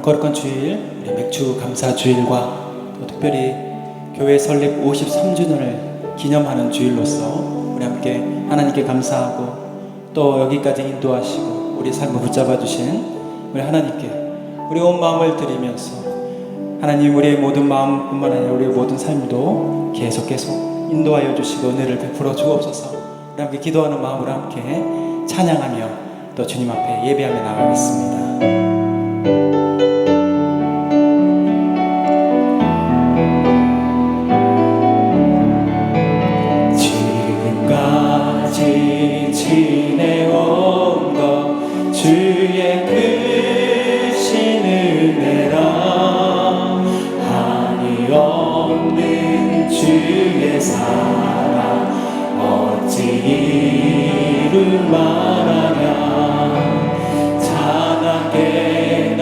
거룩한 주일, 우리 맥주 감사 주일과 또 특별히 교회 설립 53주년을 기념하는 주일로서 우리 함께 하나님께 감사하고 또 여기까지 인도하시고 우리 삶을 붙잡아 주신 우리 하나님께 우리 온 마음을 드리면서 하나님 우리의 모든 마음뿐만 아니라 우리의 모든 삶도 계속 인도하여 주시고 은혜를 베풀어 주옵소서. 우리 함께 기도하는 마음으로 함께 찬양하며 또 주님 앞에 예배하며 나가겠습니다. 지내온 것 주의 크신 은혜라 한이 없는 주의 사랑 어찌 이루 말하냐 찬하게나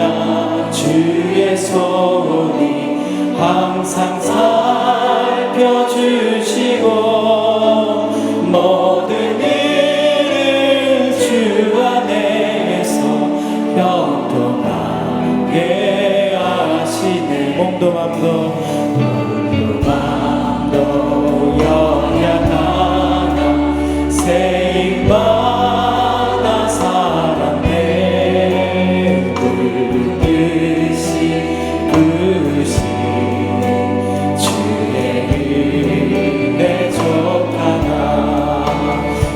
주의 손이 항상 살펴주시고 모든 일을 주 안에서 평통하게 하시네. 몸도 맘도 연약하나 세임받아 살았네. 불듯이 부시니 주의 은혜 족하나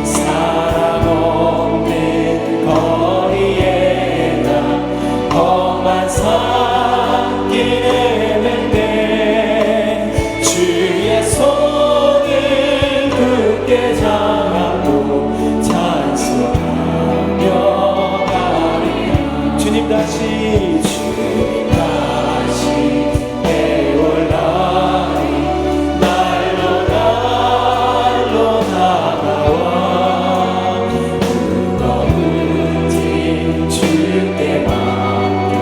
사랑 없는 거리에 나 험한 산길에 맴대 주의 손을 굳게 잡고 찬송하며 가리 주님 다시 배울라니 날로 다가와 무거운 짐 주께 맡겨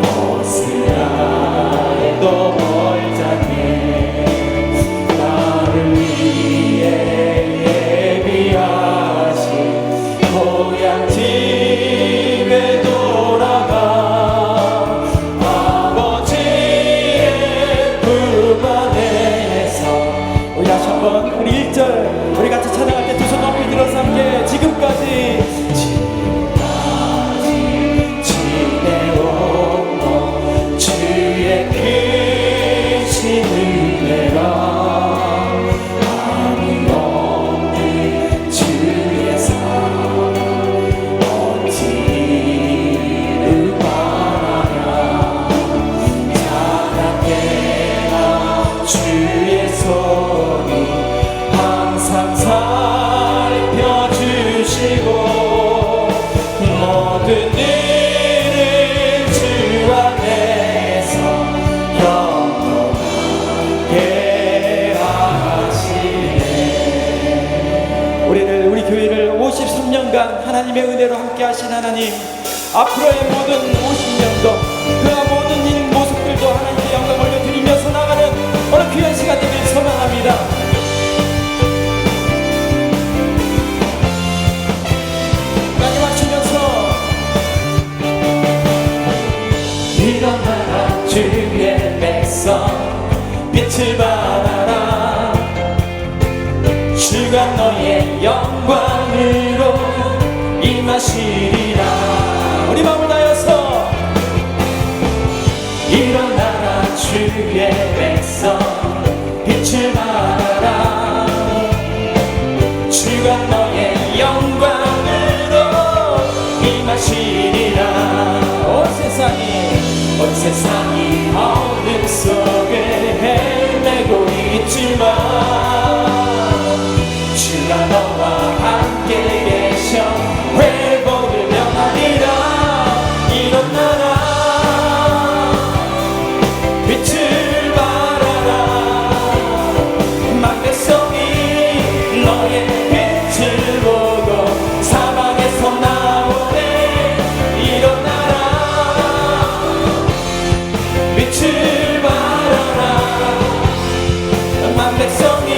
벗으라 해도 멀잖네. 나를 위해 예비하신 고향 집에 돌아가 아버지의 품 안에서 우리 다시 한번 우리 1절 우리 같이 찬양할 때 두 손 높이 들어서 함께 지금까지 지내온 것 주의 크신 은혜라 한이 없는 주의 사랑 어찌 이루 말하냐 찬하게나 주의 손이 항상 살펴주시고 모든 일을 주 안에서 영원하게 하시네. 우리를 우리 교회를 53년간 하나님의 은혜로 함께 하신 하나님 앞으로의 모든 50년도 그와 모든 일 모습들도 하나님께 영광 올려드리면서 나가는 오늘 귀한 시간 되길 소망합니다. 많이 맞추면서 일어나라 주의 백성 빛을 발하라 주가 너의 영광으로 임하시리라. 우리 마음을 다해서 일어나라 주의 백성 빛을 발하라 주가 너의 영광으로 임하시리라. 온 세상이 어둠 속에 헤매고 있지만 주가 너와 함께 계셔 회복을 명하리라. 일어나라 빛을 발하라 만백성이 너의 빛을 보고 사방에서 나오네. 일어나라 빛을 발하라 만백성이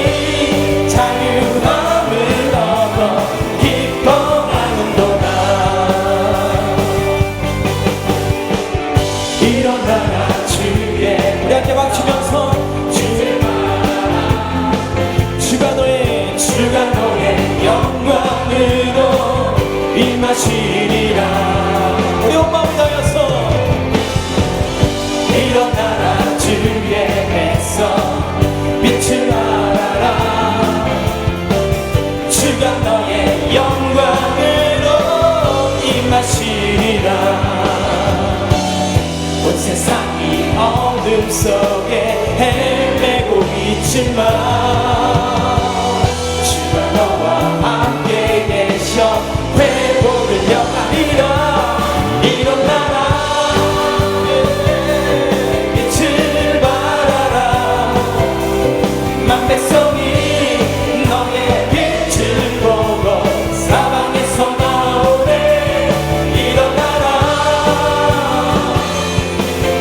영광으로 임하시리라. 온 세상이 어둠 속에 헤매고 있지만 주가 너와 함께 계셔 회복을 영하리라. 일어나라 빛을 발하라. 만 백성이 너의 빛을 보고 사방에서 나오네. 일어나라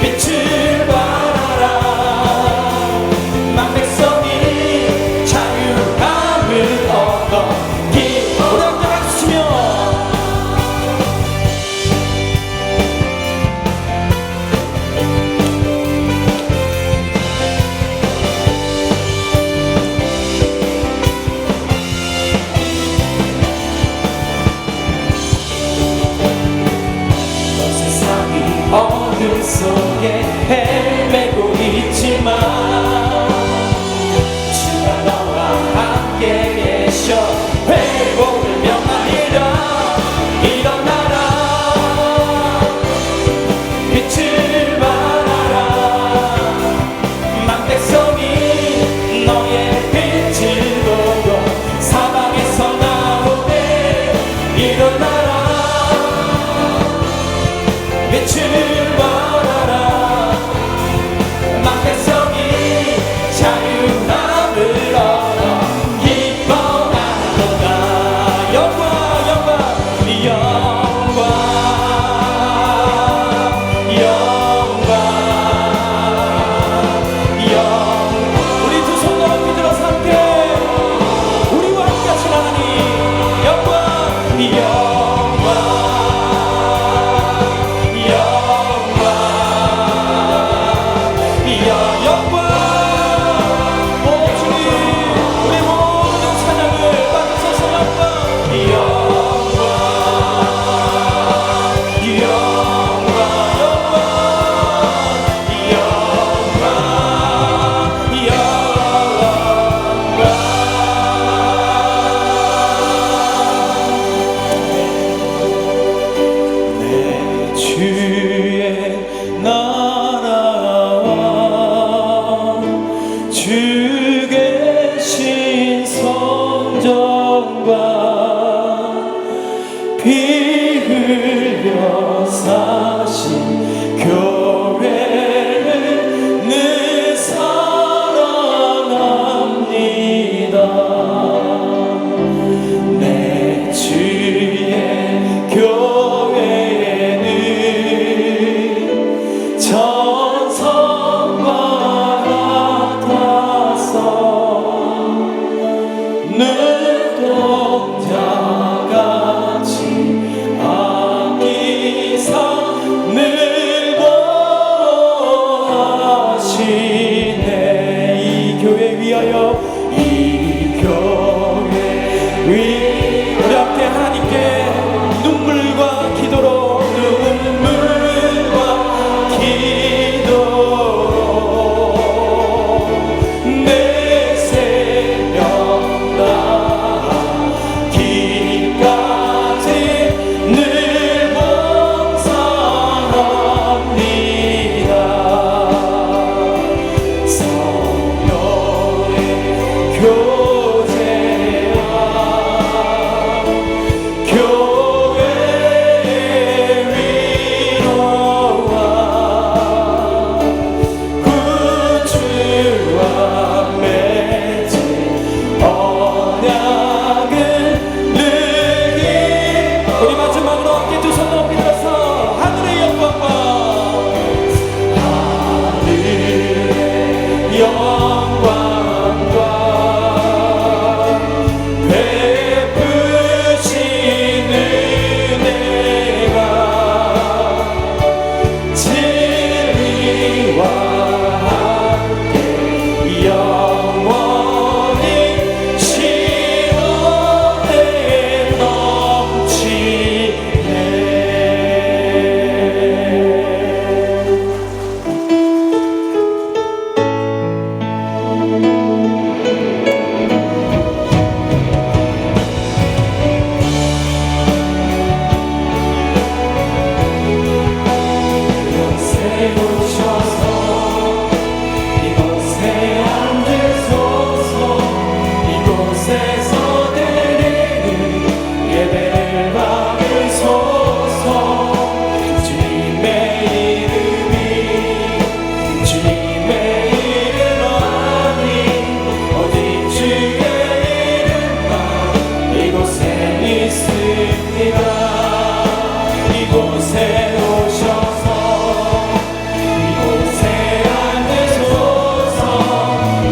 빛을 발하라. 만 백성이 자유함을 얻어 우리 함께 박수 치며 세상이 어둠 속에 헤매고 있지만 주가 너와 함께 계셔 회복을 명하리라. 일어나라 빛을 발하라. 만 백성이 너의 빛을 보고 사방에서 나오네. 일어나라 빛을 발하라. 만 백성이 자유함을 얻어 기뻐하도다. 영광 영광 영광 영광 영광. 우리 두 손 높이 들어서 함께 우리와 함께 하신 하나님 영광 영광 영광. 오 주님 우리 모든 찬양을 받으셔서 영광 영광 영광 영광 영광 이곳에 오셔서 이곳에 앉으소서.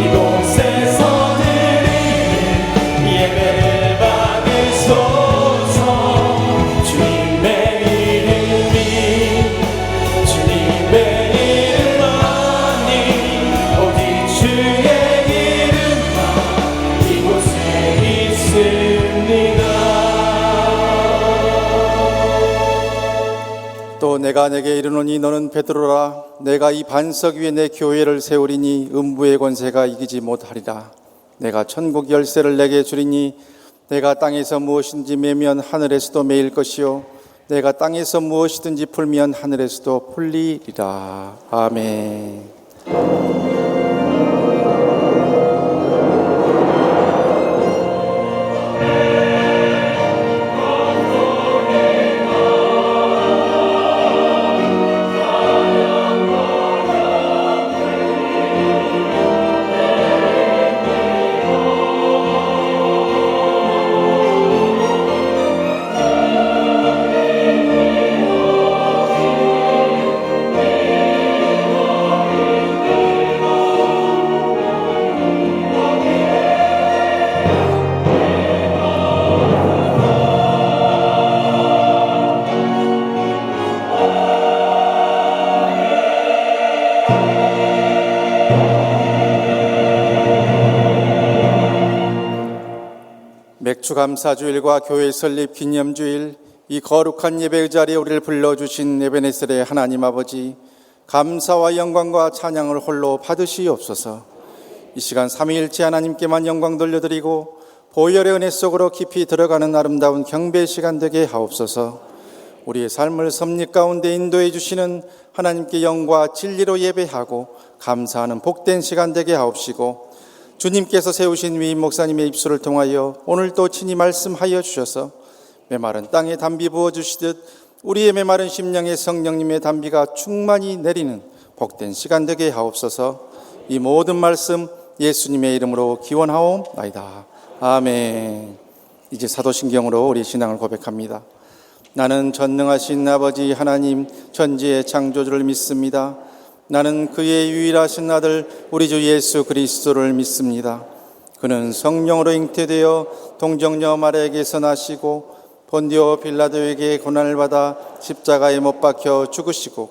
이곳에서 드리는 예배를 받으소서. 주님의 이름이 주님의 이름만이 오직 주의 이름만 이곳에 있습니다. 또 내가 내게 이르노니 너는 베드로라. 내가 이 반석 위에 내 교회를 세우리니 음부의 권세가 이기지 못하리라. 내가 천국 열쇠를 내게 주리니 내가 땅에서 무엇인지 매면 하늘에서도 매일 것이요 내가 땅에서 무엇이든지 풀면 하늘에서도 풀리리라. 아멘. 맥주감사주일과 교회 설립 기념주일, 이 거룩한 예배의 자리에 우리를 불러주신 에베네셀의 하나님 아버지, 감사와 영광과 찬양을 홀로 받으시옵소서. 이 시간 삼위일체 하나님께만 영광 돌려드리고 보혈의 은혜 속으로 깊이 들어가는 아름다운 경배 시간 되게 하옵소서. 우리의 삶을 섭리 가운데 인도해 주시는 하나님께 영과 진리로 예배하고 감사하는 복된 시간 되게 하옵시고, 주님께서 세우신 위임 목사님의 입술을 통하여 오늘도 친히 말씀하여 주셔서 메마른 땅에 담비 부어주시듯 우리의 메마른 심령에 성령님의 담비가 충만히 내리는 복된 시간 되게 하옵소서. 이 모든 말씀 예수님의 이름으로 기원하옵나이다. 아멘. 이제 사도신경으로 우리 신앙을 고백합니다. 나는 전능하신 아버지 하나님 천지의 창조주를 믿습니다. 나는 그의 유일하신 아들 우리 주 예수 그리스도를 믿습니다. 그는 성령으로 잉태되어 동정녀 마리아에게서 나시고 본디오 빌라도에게 고난을 받아 십자가에 못 박혀 죽으시고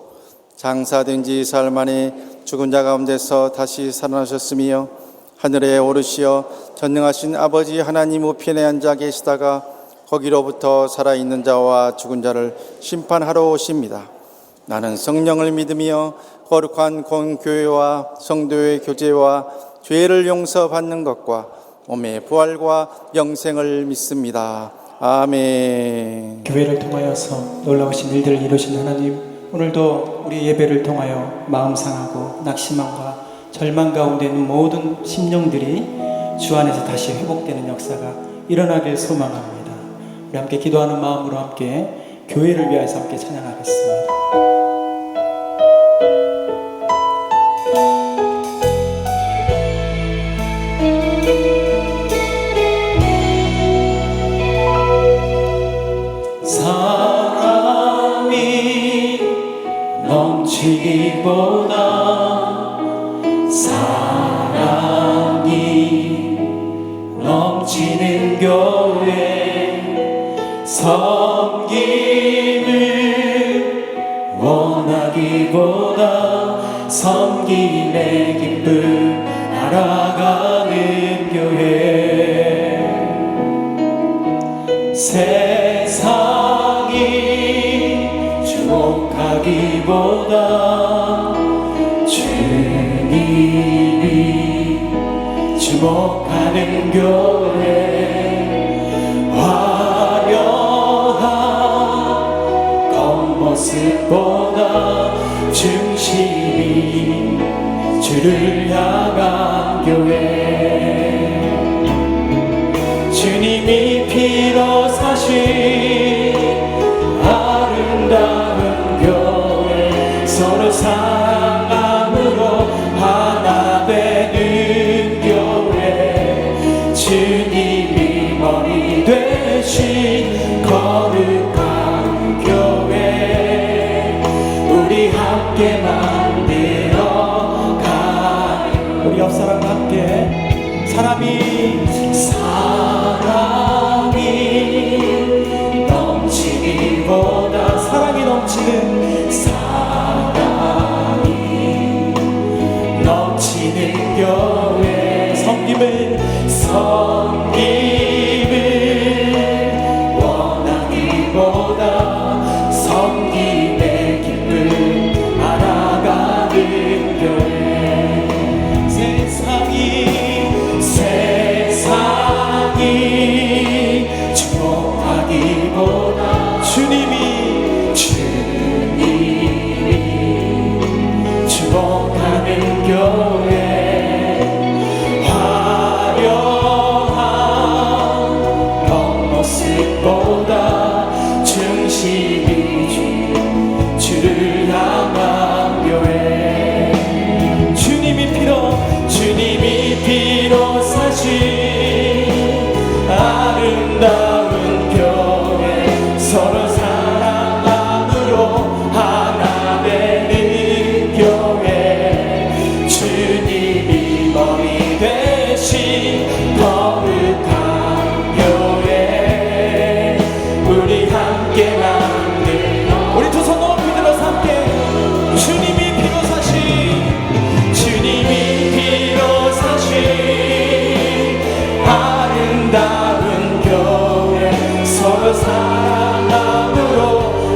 장사된 지 사흘 만에 죽은 자 가운데서 다시 살아나셨으며 하늘에 오르시어 전능하신 아버지 하나님 우편에 앉아 계시다가 거기로부터 살아있는 자와 죽은 자를 심판하러 오십니다. 나는 성령을 믿으며 거룩한 공교회와 성도의 교제와 죄를 용서받는 것과 몸의 부활과 영생을 믿습니다. 아멘. 교회를 통하여서 놀라우신 일들을 이루신 하나님, 오늘도 우리 예배를 통하여 마음 상하고 낙심함과 절망 가운데 있는 모든 심령들이 주 안에서 다시 회복되는 역사가 일어나길 소망합니다. 우리 함께 기도하는 마음으로 함께 교회를 위하여서 함께 찬양하겠습니다. 사랑이 넘치기보다 사랑이 넘치는 교회, 섬김을 원하기보다 섬김의 기쁨 알아가는 교회, 세상이 주목하기보다 주님이 주목하는 교회, 화려한 겉모습보다 중심이 주를 향한 교회, 주님이 피로 사신 아름다운 교회, 서로 사랑함으로 하나 되는 교회, 주 함께 만들어 가요. 우리 옆 사람과 함께 사람이 넘치기보다 사랑이 넘치는 사랑이 넘치는 교회 섬김을 원하기보다 섬김의 기쁨 알아가는 교회. 세상이 주목하기보다 주님이 주목하는 교회. 화려한 겉모습보다 중심이 주를 향한 교회. 주님이 피로 사신 아름다운 교회. 서로 사랑함으로 하나 되는 교회. 주님이 머리 되신 거룩한 교회. 우리 함께 만들어. 우리 두 손 높이 들어서 함께 주님이 피로 사신 아름다운 교회. 서로 사랑함으로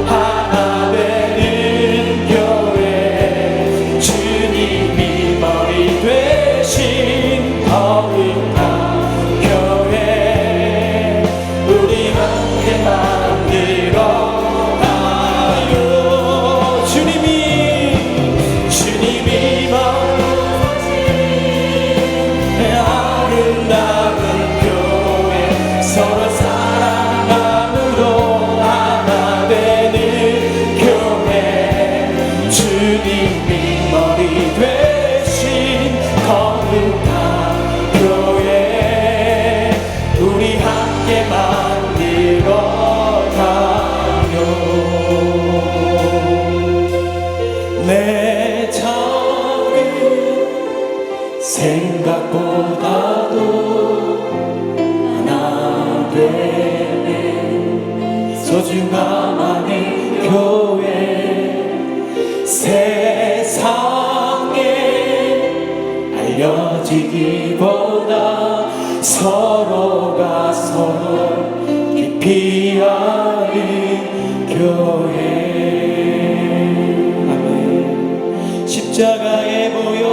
하나 되는 교회. 주님이 머리 되신 거룩한 교회. 우리 함께 만들어 가요. 주님이 아름다운 교회. 서로 사랑함으로 하나 되는 교회. 주님이 머리 되신 거룩한 교회. 우리 함께 만들어 가요. 내 작은 생각보다도 하나 되는 소중함하는 교회. 세상에 알려지기보다 서로가 서로 깊이 아는 교회. 아멘. 십자가에 모여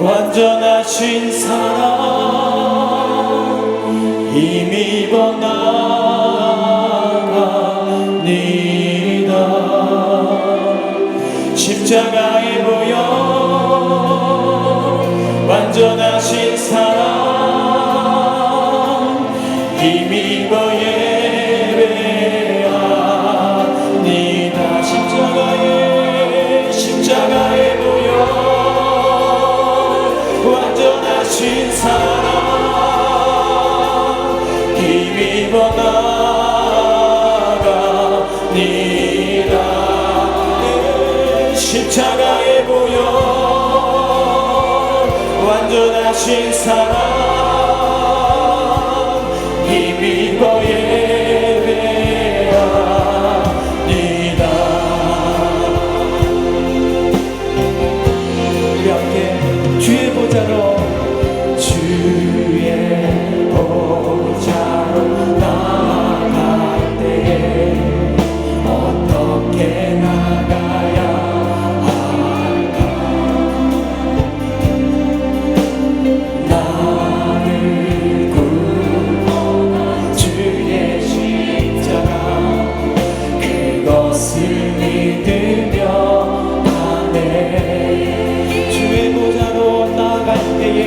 완전하신 사랑 힘입어 나아갑니다. 십자가에 모여 완전하신 사랑 힘입어 예배합니다. 십자가에 모여 완전하신 사랑 힘입어 나아갑니다. 십자가에 모여 완전하신 사랑 힘입어 예배합니다. 우리 함께 주의 보좌로 나아갈 때에 어떻게 나가야 할까? 나를 구원한 주의 십자가 그것을 믿으며 가네. 주의 보좌로 나아갈 때에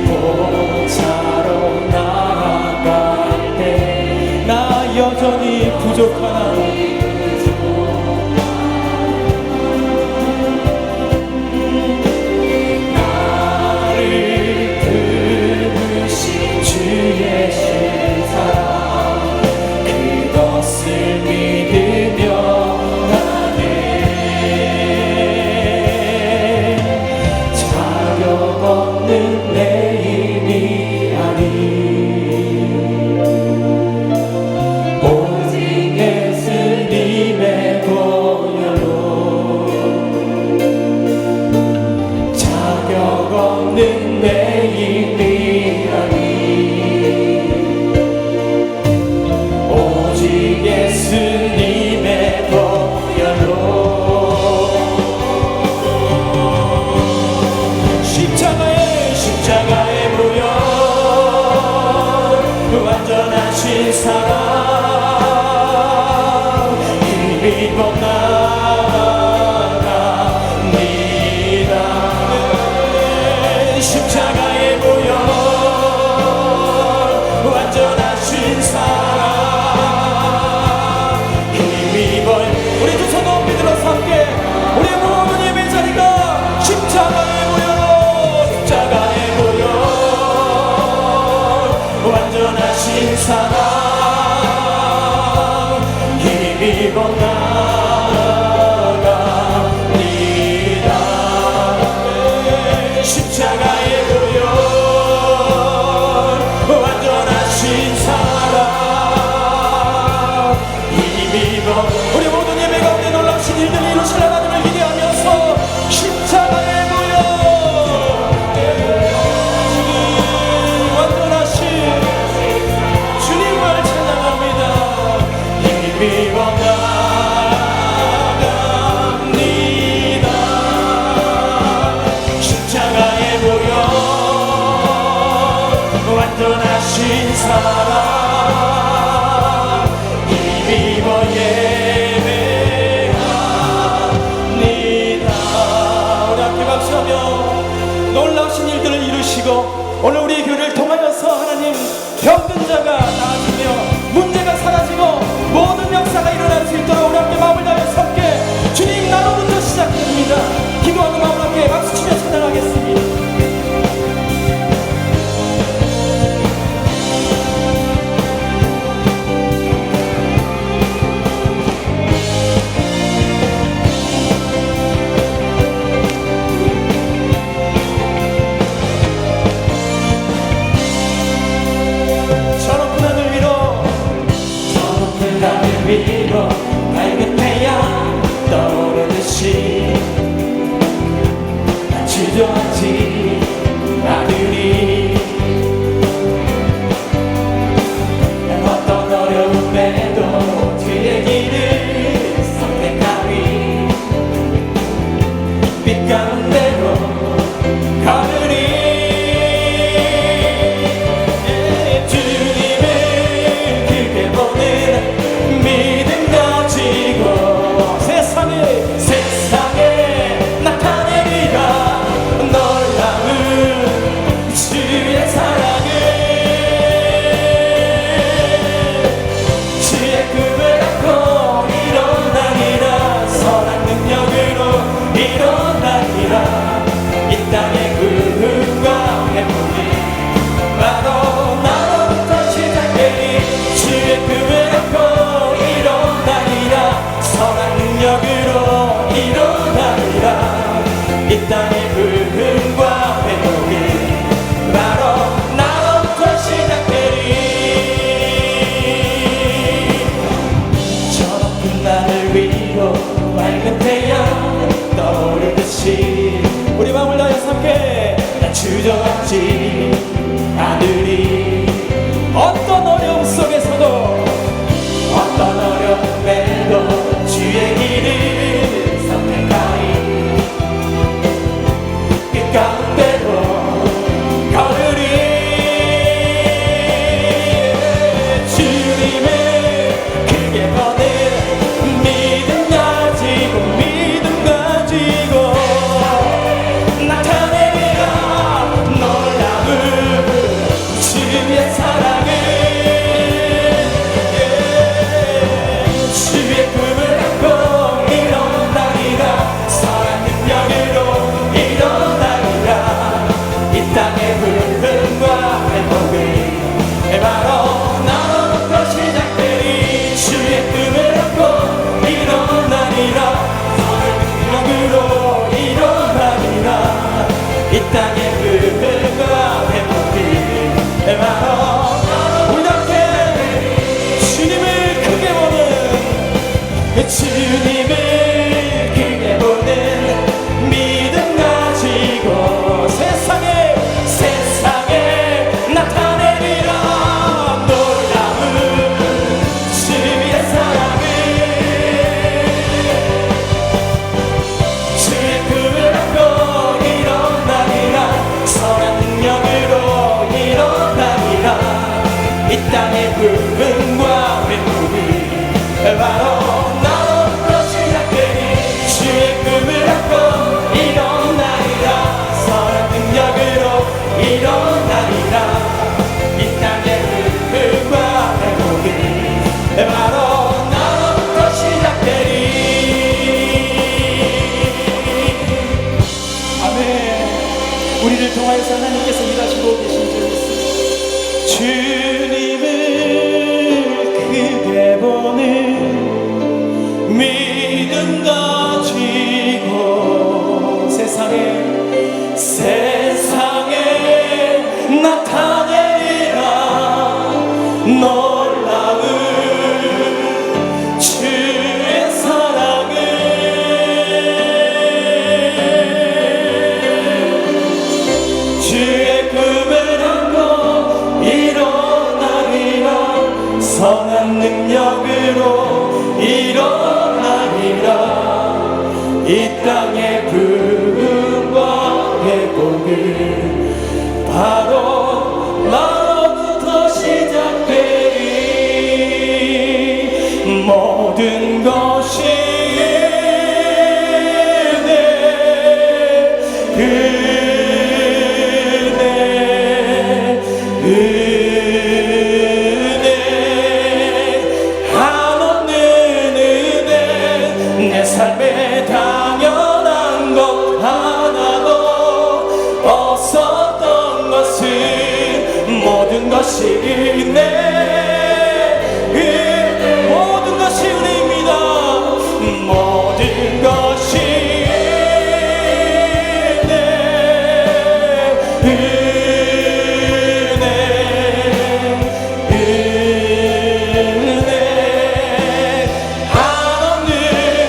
보좌로 나아갈 때 나 여전히 부족하나 나를 부르신 주의 신사랑 그것을 믿으며 완전하신 사랑 힘입어 나아갑니다. 십자가의 보혈 완전하신 사랑 힘입어. 우리 두 손 높이 들어서 함께 우리의 모든 예배 자리가 십자가의 보혈 십자가의 보혈 완전하신 사랑 힘입어 나아갑니다. 십자가의 보혈 완전하신 사랑 힘입어. 우리 모든 예배 가운데 놀라우신 일들을 이루실 하나님을 기대하면서 십자가의 보혈 완전하신 주님을 찬양합니다. 힘입어 나아갑니다. 십자가의 보혈 완전하신 사랑 힘입어 예배합니다. 우리 함께 박수하며 놀라우신 일들을 이루시고 오늘 우리 교회를 통하여서 하나님 병든 자가 나아지며 문제가 사라지고 모든 역사가 일어날 수 있도록 우리 함께 마음을 다해서 함께 주님 나로부터 시작됩니다. 기도하는 마음 함께 박수치며 찬양하겠습니다. 저 높은 하늘 위로 밝은 태양 떠오르듯이 난 주저앉지 않으리. 난 어떤 어려움에도 주의 길을 선택하리. 빛 가운데로 걸으리. 세상에 나타내리라 놀라운 주의 사랑을. 주의 꿈을 안고 일어나리라. 선한 능력으로 일어나리라. 이 땅의 구원과 회복이 바로 나로부터 시작되리. 주의 꿈을 안고 일어나리라. 선한 능력으로 일어나리라. 이 땅의 부흥과 회복이 바로 나로부터 시작되리. 저 높은 하늘 위로 밝은 태양 떠오르듯이 우리 마음을 다해서 함께 난 주저앉지 않으리. 어떤 어려움 속에서도 어떤 어려움에도 주의 길을 선택하리. 빛 가운데로 걸으리. 주님을 크게 거는 믿음 가지고 나타내리라. 놀라운 주의 사랑을. 이 땅의 부흥과 회복이 바로 나로부터 시작되니 주의 꿈을 안고 일어나리라 선한 능력으로 일어나리라 이 땅의 부흥과 회복이 바로 나로부터 시작되니 아멘. 우리를 통하여서 하나님께서 일하시고 계신 줄 믿습니다. 주님을 크게 보는 믿음 가지고 세상에 나타내리라 놀라운 주의 사랑을 주의 꿈을 안고 일어나리라 선한 능력으로 일어나리라 이 땅의 부흥과 회복을 바로 나로부터 시작되리 모든 것이 은혜 한없는 은혜 내 삶에 당연한 것 하나도 없었던 것은 모든 것이 모든 것이 은혜입니다. 모든 것이 은혜 한없는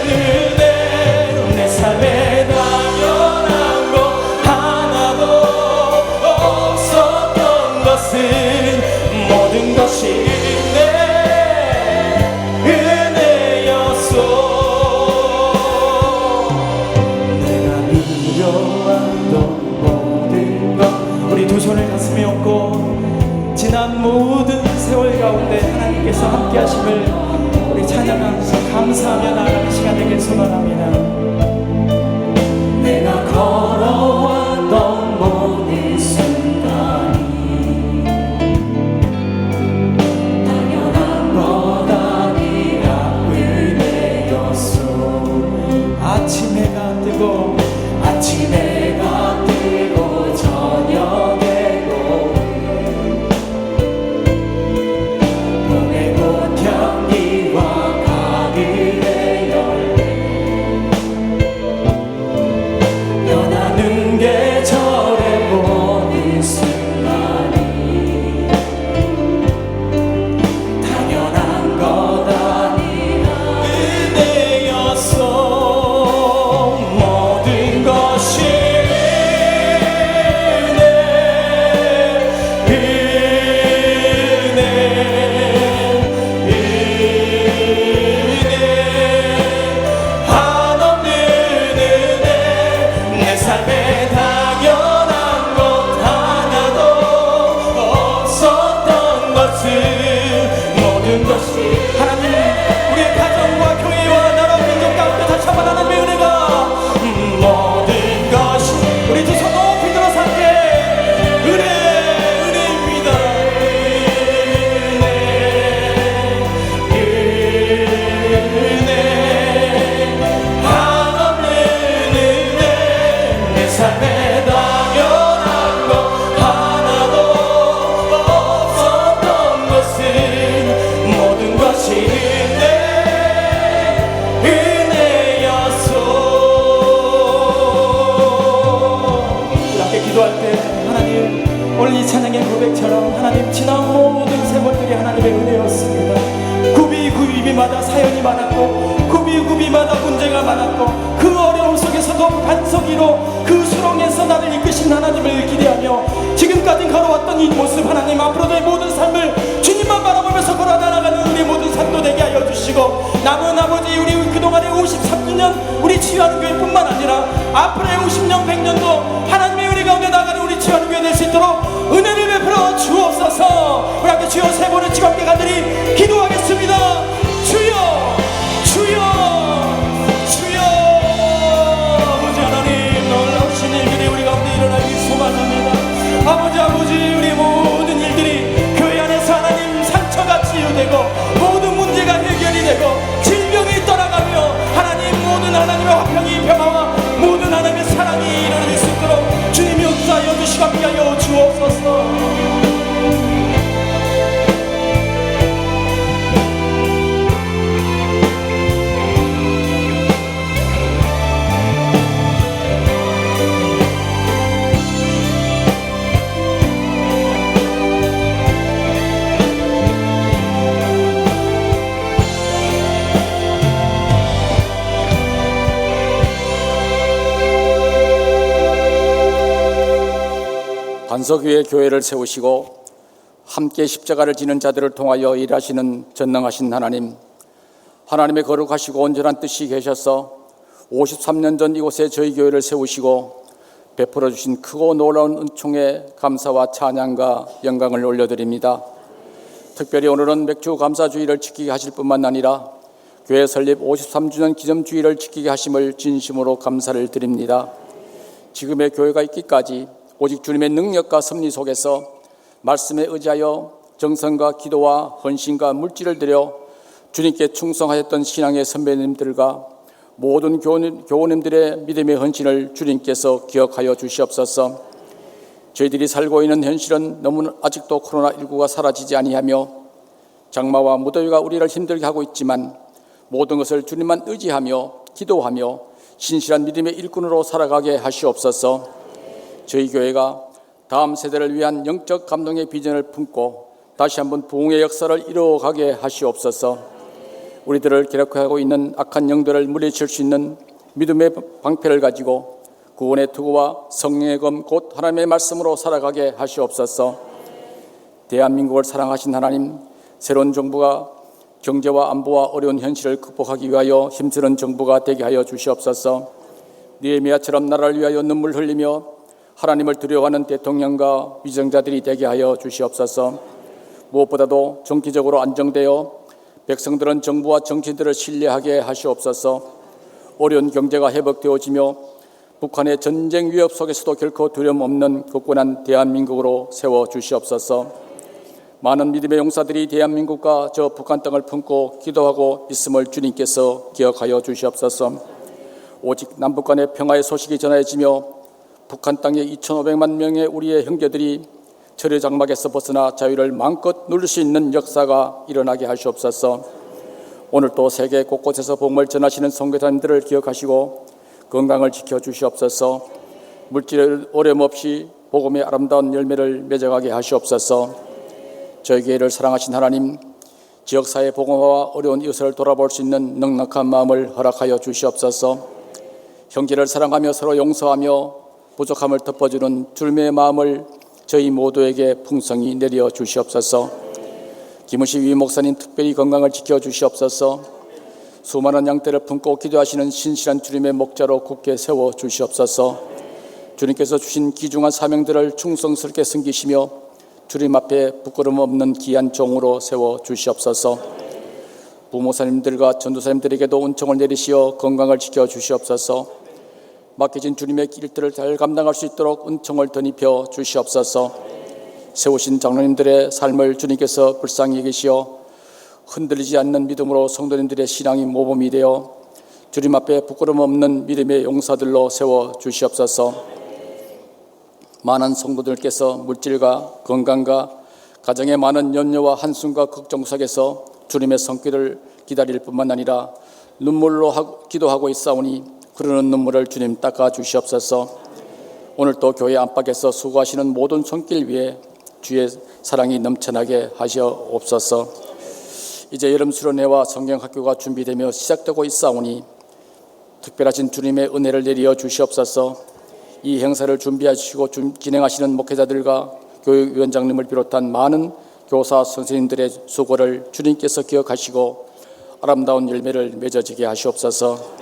은혜 내 삶에 당연한 것 하나도 없었던 것은 모든 것이 은혜였소 내가 누려왔던 모든 것 우리 두 손을 가슴에 얹고 지난 모든 세월 가운데 하나님께서 함께 하심을 우리 찬양하면서 감사하며 나아가는 시간 되길 소원합니다. 내가 걸어왔던 모든 순간이 당연한 것 아니라 은혜였소 아침 해가 뜨고 저녁에 봄의 꽃향기와 가을의 열매 연하는 계절의 모든 순간이 당연한 것 아니라 은혜였소 모든 것이 한없는 은혜 내 삶에 당연한 것 하나도 없었던 것은 모든 것이 하나님 우리의 가정과 교회와 나라 민족 가운데 다시 한번 하나님의 은혜가 모든 것이 우리 두 손 높이 들어서 함께 은혜입니다. 은혜 한없는 은혜 내 삶에 당연한 것 하나도 없었던 것은 모든 것이 은혜였소 우리 함께 기도할 때 하나님 오늘 이 찬양의 고백처럼 하나님 지난 모든 세월들이 하나님의 은혜였습니다. 구비마다 사연이 많았고 구비마다 문제가 많았고 그 어려움 속에서도 반석이로 그 수렁에서 나를 이끄신 하나님을 기대하며 지금까지 걸어왔던 이 모습 하나님 앞으로의 모든 삶을 주님만 바라보면서 걸어 나아가는 우리 모든 삶도 되게 하여 주시고 남은 아버지 우리 그동안의 53주년 우리 치유하는 교회뿐만 아니라 앞으로의 50년 100년도 하나님의 은혜 가운데 나아가는 우리 치유하는 교회 될 수 있도록 은혜를 베풀어 주옵소서. 우리 함께 주여 세 번 주님 앞에 간절히 기도하겠습니다. 주여 주여 주여. 아버지 하나님, 놀라우신 일들이 우리 가운데 일어나기 소망합니다. 아버지 우리 모든 일들이 교회 안에서 하나님 상처가 치유되고 모든 문제가 해결이 되고 질병이 떠나가며 하나님 모든 하나님의 화평이 평화와 모든 하나님의 사랑이 이루어질 수 있도록 주님이 역사하여 주시고 함께하여 주옵소서. 반석 위에 교회를 세우시고 함께 십자가를 지는 자들을 통하여 일하시는 전능하신 하나님, 하나님의 거룩하시고 온전한 뜻이 계셔서 53년 전 이곳에 저희 교회를 세우시고 베풀어 주신 크고 놀라운 은총에 감사와 찬양과 영광을 올려드립니다. 특별히 오늘은 맥주 감사주의를 지키게 하실 뿐만 아니라 교회 설립 53주년 기념주의를 지키게 하심을 진심으로 감사를 드립니다. 지금의 교회가 있기까지 오직 주님의 능력과 섭리 속에서 말씀에 의지하여 정성과 기도와 헌신과 물질을 들여 주님께 충성하였던 신앙의 선배님들과 모든 교우님들의 믿음의 헌신을 주님께서 기억하여 주시옵소서. 저희들이 살고 있는 현실은 너무 아직도 코로나19가 사라지지 아니하며 장마와 무더위가 우리를 힘들게 하고 있지만 모든 것을 주님만 의지하며 기도하며 신실한 믿음의 일꾼으로 살아가게 하시옵소서. 저희 교회가 다음 세대를 위한 영적 감동의 비전을 품고 다시 한번 부흥의 역사를 이루어가게 하시옵소서. 우리들을 괴롭혀하고 있는 악한 영들을 물리칠 수 있는 믿음의 방패를 가지고 구원의 투구와 성령의 검 곧 하나님의 말씀으로 살아가게 하시옵소서. 대한민국을 사랑하신 하나님, 새로운 정부가 경제와 안보와 어려운 현실을 극복하기 위하여 힘쓰는 정부가 되게 하여 주시옵소서. 느헤미야처럼 나라를 위하여 눈물 흘리며 하나님을 두려워하는 대통령과 위정자들이 되게 하여 주시옵소서. 무엇보다도 정기적으로 안정되어 백성들은 정부와 정치인들을 신뢰하게 하시옵소서. 어려운 경제가 회복되어지며 북한의 전쟁 위협 속에서도 결코 두려움 없는 굳건한 대한민국으로 세워주시옵소서. 많은 믿음의 용사들이 대한민국과 저 북한 땅을 품고 기도하고 있음을 주님께서 기억하여 주시옵소서. 오직 남북 간의 평화의 소식이 전해지며 북한 땅에 2,500만 명의 우리의 형제들이 철의 장막에서 벗어나 자유를 마음껏 누릴 수 있는 역사가 일어나게 하시옵소서. 오늘 또 세계 곳곳에서 복음을 전하시는 선교사님들을 기억하시고 건강을 지켜주시옵소서. 물질의 어려움 없이 복음의 아름다운 열매를 맺어가게 하시옵소서. 저희 교회를 사랑하신 하나님, 지역사회 복음화와 어려운 이웃을 돌아볼 수 있는 넉넉한 마음을 허락하여 주시옵소서. 형제를 사랑하며 서로 용서하며 부족함을 덮어주는 주님의 마음을 저희 모두에게 풍성히 내려 주시옵소서. 김우식 위 목사님 특별히 건강을 지켜주시옵소서. 수많은 양떼를 품고 기도하시는 신실한 주님의 목자로 굳게 세워 주시옵소서. 주님께서 주신 귀중한 사명들을 충성스럽게 섬기시며 주님 앞에 부끄럼 없는 귀한 종으로 세워 주시옵소서. 부모사님들과 전도사님들에게도 은총을 내리시어 건강을 지켜 주시옵소서. 맡겨진 주님의 길들을 잘 감당할 수 있도록 은총을 덧입혀 주시옵소서. 세우신 장로님들의 삶을 주님께서 불쌍히 여기시어 흔들리지 않는 믿음으로 성도님들의 신앙이 모범이 되어 주님 앞에 부끄럼 없는 믿음의 용사들로 세워 주시옵소서. 많은 성도들께서 물질과 건강과 가정의 많은 염려와 한숨과 걱정 속에서 주님의 손길을 기다릴 뿐만 아니라 눈물로 기도하고 있사오니 흐르는 눈물을 주님 닦아 주시옵소서. 오늘 또 교회 안팎에서 수고하시는 모든 손길 위에 주의 사랑이 넘쳐나게 하시옵소서. 이제 여름 수련회와 성경학교가 준비되며 시작되고 있사오니 특별하신 주님의 은혜를 내려 주시옵소서. 이 행사를 준비하시고 진행하시는 목회자들과 교육위원장님을 비롯한 많은 교사 선생님들의 수고를 주님께서 기억하시고 아름다운 열매를 맺어지게 하시옵소서.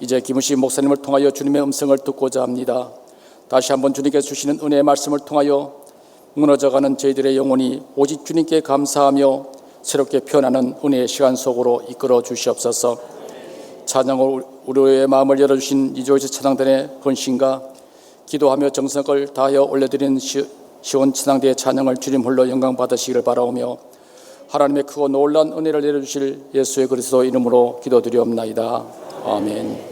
이제 김우식 목사님을 통하여 주님의 음성을 듣고자 합니다. 다시 한번 주님께서 주시는 은혜의 말씀을 통하여 무너져가는 저희들의 영혼이 오직 주님께 감사하며 새롭게 피어나는 은혜의 시간 속으로 이끌어 주시옵소서. 찬양을 우리의 마음을 열어주신 이조이스 찬양단의 헌신과 기도하며 정성을 다하여 올려드리는 시온 찬양대의 찬양을 주님 홀로 영광 받으시기를 바라오며 하나님의 크고 놀라운 은혜를 내려주실 예수의 그리스도 이름으로 기도드리옵나이다. 아멘.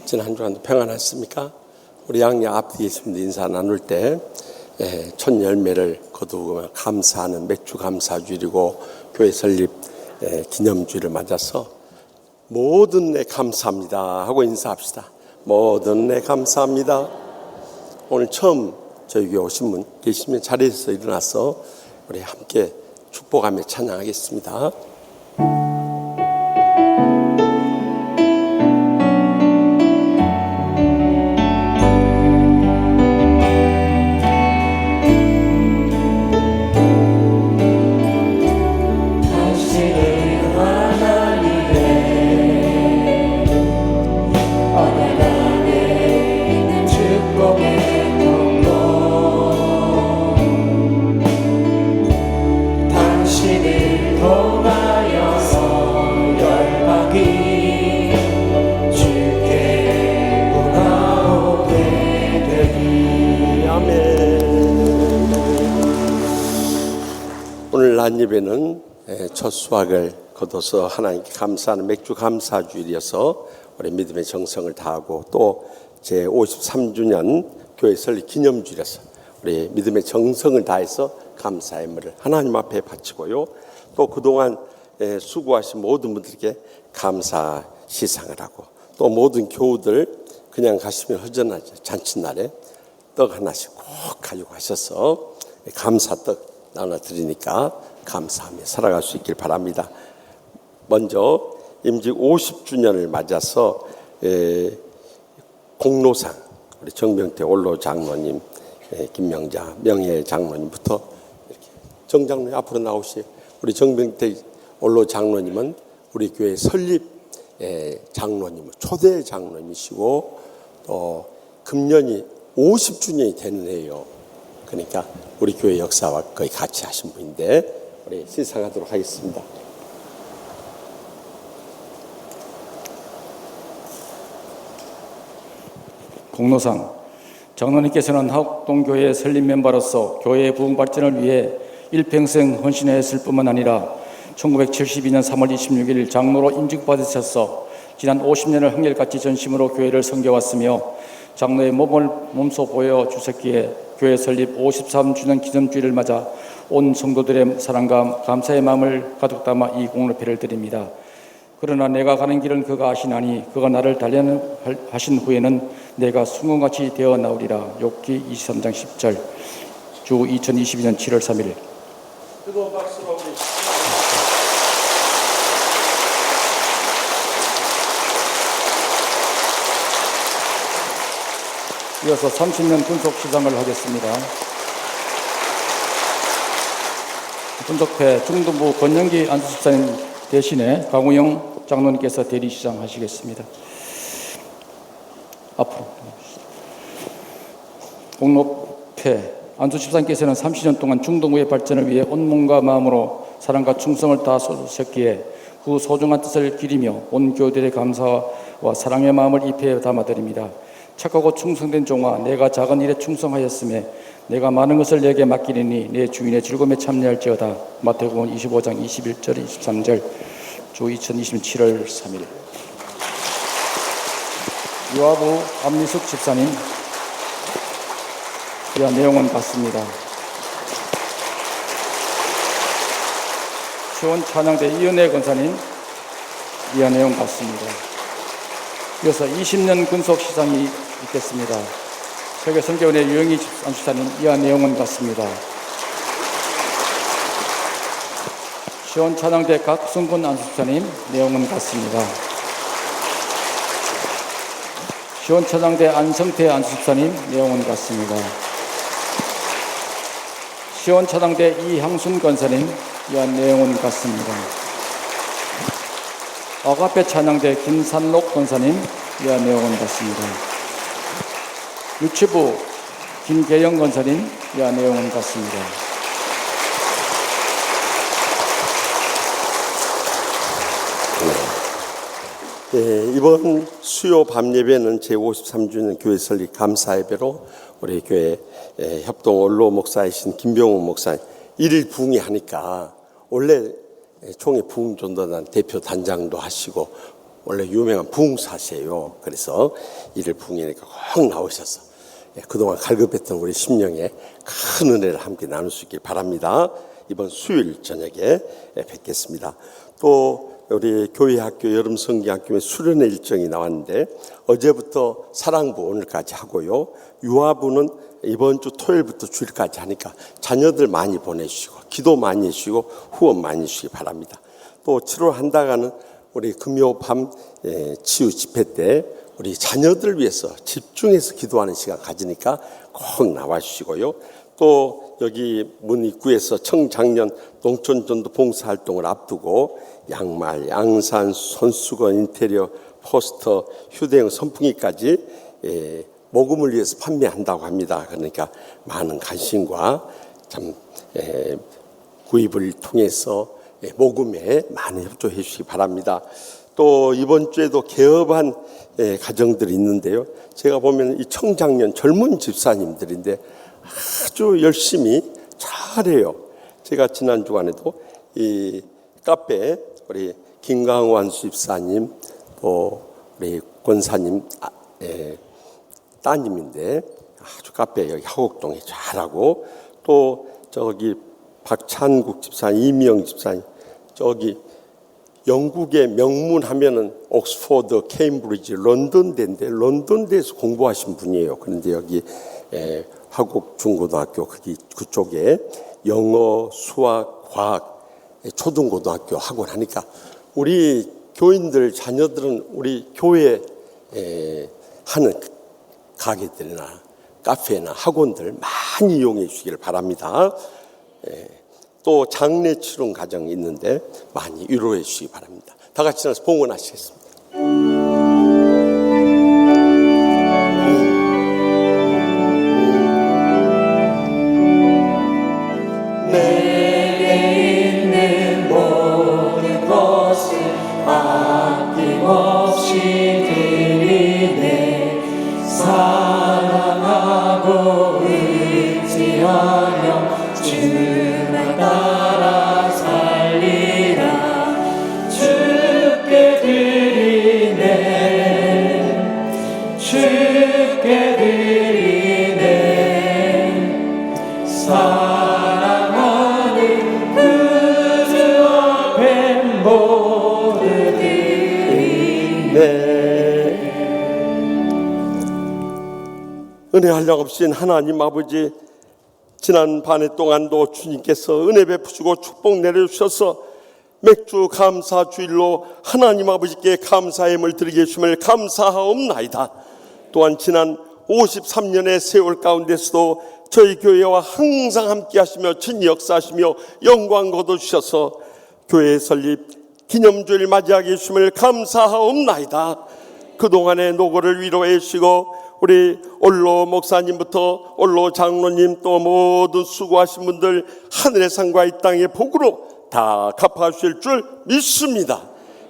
지난 한 주간도 평안하셨습니까? 우리 양옆 앞뒤에 있으면 인사 나눌 때 첫 열매를 거두고 감사하는 맥주 감사주일이고 교회 설립 기념주일을 맞아서 모든 애 감사합니다 하고 인사합시다. 모든 애 감사합니다. 오늘 처음 저희 교회 오신 분 계시면 자리에서 일어나서 우리 함께 축복하며 찬양하겠습니다. 오늘 란예배는 첫 수확을 거둬서 하나님께 감사하는 맥주 감사주일이어서 우리 믿음의 정성을 다하고 또 제53주년 교회 설립 기념주일이어서 우리 믿음의 정성을 다해서 감사의 물을 하나님 앞에 바치고요. 또 그동안 수고하신 모든 분들께 감사 시상을 하고 또 모든 교우들 그냥 가시면 허전하죠. 잔칫날에 떡 하나씩 꼭 가지고 가셔서 감사떡 나눠드리니까 감사하며 살아갈 수 있길 바랍니다. 먼저 임직 50주년을 맞아서 공로상 우리 정병태 원로 장로님, 김명자 명예 장로님부터 이렇게 정 장로님 앞으로 나오시요. 우리 정병태 원로 장로님은 우리 교회 설립 장로님, 초대 장로님이시고 또 금년이 50주년이 되는 해요. 그러니까 우리 교회 역사와 거의 같이 하신 분인데 우리 시상하도록 하겠습니다. 공로상 장로님께서는 하곡동교회 설립 멤버로서 교회의 부흥 발전을 위해 일평생 헌신했을 뿐만 아니라 1972년 3월 26일 장로로 임직받으셔서 지난 50년을 한결같이 전심으로 교회를 섬겨왔으며 장로의 몸소 보여 주셨기에 교회 설립 53주년 기념주일을 맞아 온 성도들의 사랑과 감사의 마음을 가득 담아 이 공로패를 드립니다. 그러나 내가 가는 길은 그가 아시나니 그가 나를 단련하신 후에는 내가 순금같이 되어 나오리라. 욥기 23장 10절. 주 2022년 7월 3일. 뜨거운 박수로 우리 이어서 30년 군속 시상을 하겠습니다. 군속패 중등부 권영기 안수집사님 대신에 강우영 장로님께서 대리 시상하시겠습니다. 앞으로. 공로패 안수집사님께서는 30년 동안 중등부의 발전을 위해 온 몸과 마음으로 사랑과 충성을 다 쏟으셨기에 그 소중한 뜻을 기리며 온 교우들의 감사와 사랑의 마음을 이 패에 담아드립니다. 착하고 충성된 종아, 내가 작은 일에 충성하였음에 내가 많은 것을 내게 맡기리니 내 주인의 즐거움에 참여할지어다. 마태복음 25장 21절 23절. 주 2020년 7월 3일. 유아부 안미숙 집사님. 내용은 같습니다. 시온 찬양대 이은혜 권사님, 이한혜영 같습니다. 이어서 20년 근속 시상이 있겠습니다. 세계 선교원의 유영희 안수사님, 이한혜영은 같습니다. 시온 찬양대 각승군 안수사님, 내용은 같습니다. 시온 찬양대 안성태 안수사님, 내용은 같습니다. 시온 찬양대 이향순 권사님, 이한 내용은 같습니다. 아가페 찬양대 김산록 권사님, 이한 내용은 같습니다. 유치부 김계영 권사님, 이한 내용은 같습니다. 이번 수요 밤 예배는 제53주년 교회 설립 감사 예배로 우리 교회 협동 원로 목사이신 김병훈 목사님 일일 부흥회 하니까 원래 총회 부흥전도단 대표 단장도 하시고 원래 유명한 부흥사세요. 그래서 일일 부흥회니까 꼭 나오셔서 그동안 갈급했던 우리 심령에 큰 은혜를 함께 나눌 수 있길 바랍니다. 이번 수요일 저녁에 뵙겠습니다. 또 우리 교회 학교 여름 성경학교 수련회 일정이 나왔는데 어제부터 사랑부 오늘까지 하고요. 유아부는 이번 주 토요일부터 주일까지 하니까 자녀들 많이 보내주시고 기도 많이 해주시고 후원 많이 해주시기 바랍니다. 또 7월 한 달간은 우리 금요 밤 치유 집회 때 우리 자녀들 위해서 집중해서 기도하는 시간 가지니까 꼭 나와주시고요. 또 여기 문 입구에서 청작년 농촌전도 봉사활동을 앞두고 양말, 양산, 손수건, 인테리어, 포스터, 휴대용 선풍기까지 모금을 위해서 판매한다고 합니다. 그러니까 많은 관심과 참 구입을 통해서 모금에 많이 협조해 주시기 바랍니다. 또 이번 주에도 개업한 가정들이 있는데요. 제가 보면 이 청작년 젊은 집사님들인데 아주 열심히 잘해요. 제가 지난 주간에도 이 카페 우리 김강환 집사님 또 우리 권사님 따님인데 아주 카페 여기 하곡동에 잘하고 또 저기 박찬국 집사님, 이미영 집사님 저기 영국의 명문 하면은 옥스포드, 케임브리지, 런던대인데 런던대에서 공부하신 분이에요. 그런데 여기 화곡 중고등학교 그쪽에 영어, 수학, 과학 초등고등학교 학원 하니까 우리 교인들 자녀들은 우리 교회 하는 가게들이나 카페나 학원들 많이 이용해 주시기를 바랍니다. 또 장례 치른 가정이 있는데 많이 위로해 주시기 바랍니다. 다 같이 나서 봉헌하시겠습니다. 은혜 한량없인 하나님 아버지, 지난 반 해 동안도 주님께서 은혜 베푸시고 축복 내려주셔서 맥주 감사 주일로 하나님 아버지께 감사함을 드리게 해주심을 감사하옵나이다. 또한 지난 53년의 세월 가운데서도 저희 교회와 항상 함께 하시며 친 역사하시며 영광 거둬주셔서 교회 설립 기념주일 맞이하게 해주심을 감사하옵나이다. 그동안의 노고를 위로해 주시고 우리 올로 목사님부터 올로 장로님 또 모든 수고하신 분들 하늘의 상과 이 땅의 복으로 다 갚아주실 줄 믿습니다.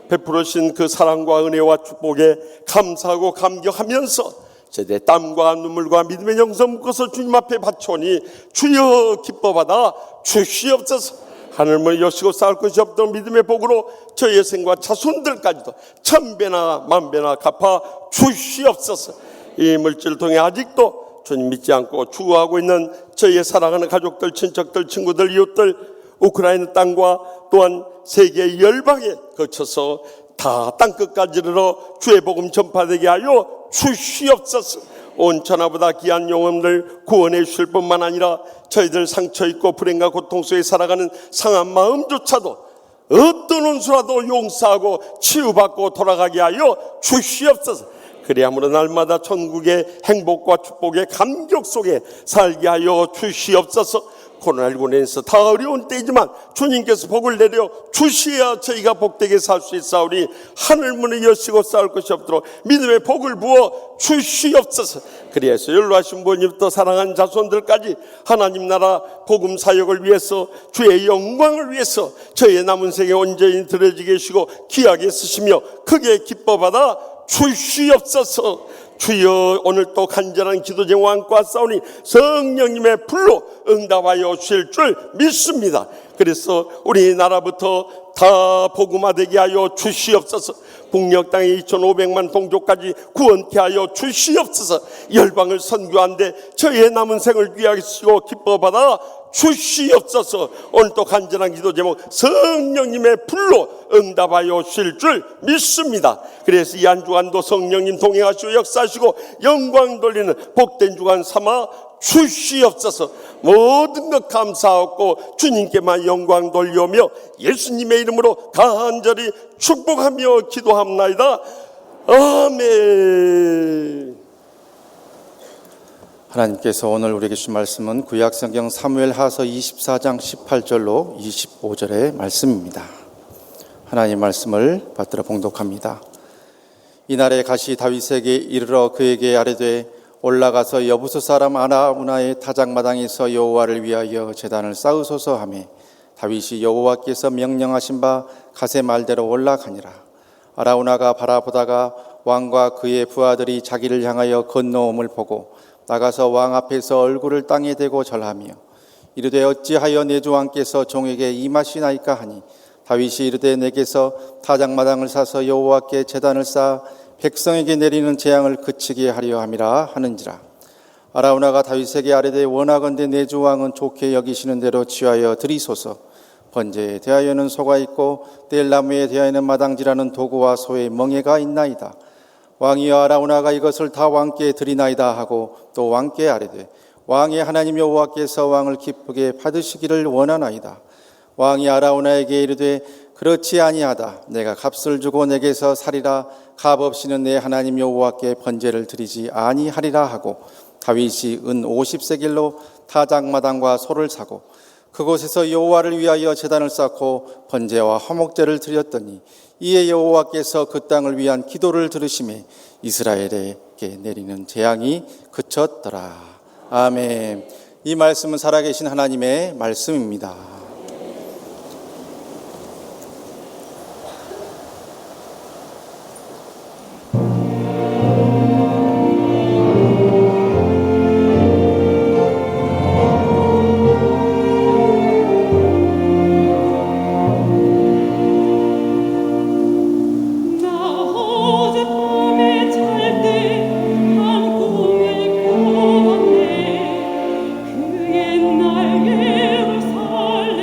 베풀으신 그 사랑과 은혜와 축복에 감사하고 감격하면서 제대 땀과 눈물과 믿음의 영성 묶어서 주님 앞에 바쳐오니 주여 기뻐받아 주시옵소서. 하늘문을 여시고 쌓을 것이 없던 믿음의 복으로 저희의 생과 자손들까지도 천배나 만배나 갚아 주시옵소서. 이 물질을 통해 아직도 주님 믿지 않고 추구하고 있는 저희의 사랑하는 가족들, 친척들, 친구들, 이웃들 우크라이나 땅과 또한 세계 열방에 거쳐서 다 땅끝까지 이르러 주의 복음 전파되게 하여 주시옵소서. 온 천하보다 귀한 영혼들 구원해 주실 뿐만 아니라 저희들 상처 있고 불행과 고통 속에 살아가는 상한 마음조차도 어떤 원수라도 용서하고 치유받고 돌아가게 하여 주시옵소서. 그리함으로 날마다 천국의 행복과 축복의 감격 속에 살게 하여 주시옵소서. 코로나19로 인해서 다 어려운 때이지만 주님께서 복을 내려 주시야 저희가 복되게 살 수 있사오니 하늘 문을 여시고 싸울 것이 없도록 믿음의 복을 부어 주시옵소서. 그리해서 연로하신 부모님부터 사랑하는 자손들까지 하나님 나라 복음 사역을 위해서 주의 영광을 위해서 저희의 남은 생에 온전히 드려지게 하시고 귀하게 쓰시며 크게 기뻐받아 주시옵소서. 주여, 오늘 또 간절한 기도 제목과 함께 싸우니 성령님의 불로 응답하여 주실 줄 믿습니다. 그래서 우리나라부터 다 복음화되게 하여 주시옵소서. 북녘 땅의 2,500만 동족까지 구원케 하여 주시옵소서. 열방을 선교한데 저희의 남은 생을 귀하게 쓰시고 기뻐받아 주시옵소서. 오늘 또 간절한 기도 제목 성령님의 불로 응답하여 주실 줄 믿습니다. 그래서 이 한 주간도 성령님 동행하시고 역사하시고 영광 돌리는 복된 주간 삼아 주시옵소서. 모든 것 감사하고 주님께만 영광 돌려오며 예수님의 이름으로 간절히 축복하며 기도합나이다. 아멘. 하나님께서 오늘 우리에게 주신 말씀은 구약성경 사무엘하서 24장 18절로 25절의 말씀입니다. 하나님 말씀을 받들어 봉독합니다. 이날에 가시 다윗에게 이르러 그에게 아뢰되 올라가서 여부스 사람 아라우나의 타작마당에서 여호와를 위하여 제단을 쌓으소서 하매 다윗이 여호와께서 명령하신 바 가세 말대로 올라가니라. 아라우나가 바라보다가 왕과 그의 부하들이 자기를 향하여 건너옴을 보고 나가서 왕 앞에서 얼굴을 땅에 대고 절하며 이르되 어찌하여 내 주 왕께서 종에게 임하시나이까 하니 다윗이 이르되 내게서 타작마당을 사서 여호와께 제단을 쌓아 백성에게 내리는 재앙을 그치게 하려 함이라 하는지라. 아라우나가 다윗에게 아뢰되 원하건대 내 주 왕은 좋게 여기시는 대로 취하여 드리소서. 번제에 대하여는 소가 있고 뗄나무에 대하여는 마당지라는 도구와 소의 멍에가 있나이다. 왕이여 아라우나가 이것을 다 왕께 드리나이다 하고 또 왕께 아뢰되 왕의 하나님 여호와께서 왕을 기쁘게 받으시기를 원하나이다. 왕이 아라우나에게 이르되 그렇지 아니하다. 내가 값을 주고 내게서 살이라. 값 없이는 내 하나님 여호와께 번제를 드리지 아니하리라 하고 다윗이 은 50세겔로 타작마당과 소를 사고 그곳에서 여호와를 위하여 제단을 쌓고 번제와 화목제를 드렸더니 이에 여호와께서 그 땅을 위한 기도를 들으시매 이스라엘에게 내리는 재앙이 그쳤더라. 아멘. 이 말씀은 살아계신 하나님의 말씀입니다. 날 예루살렘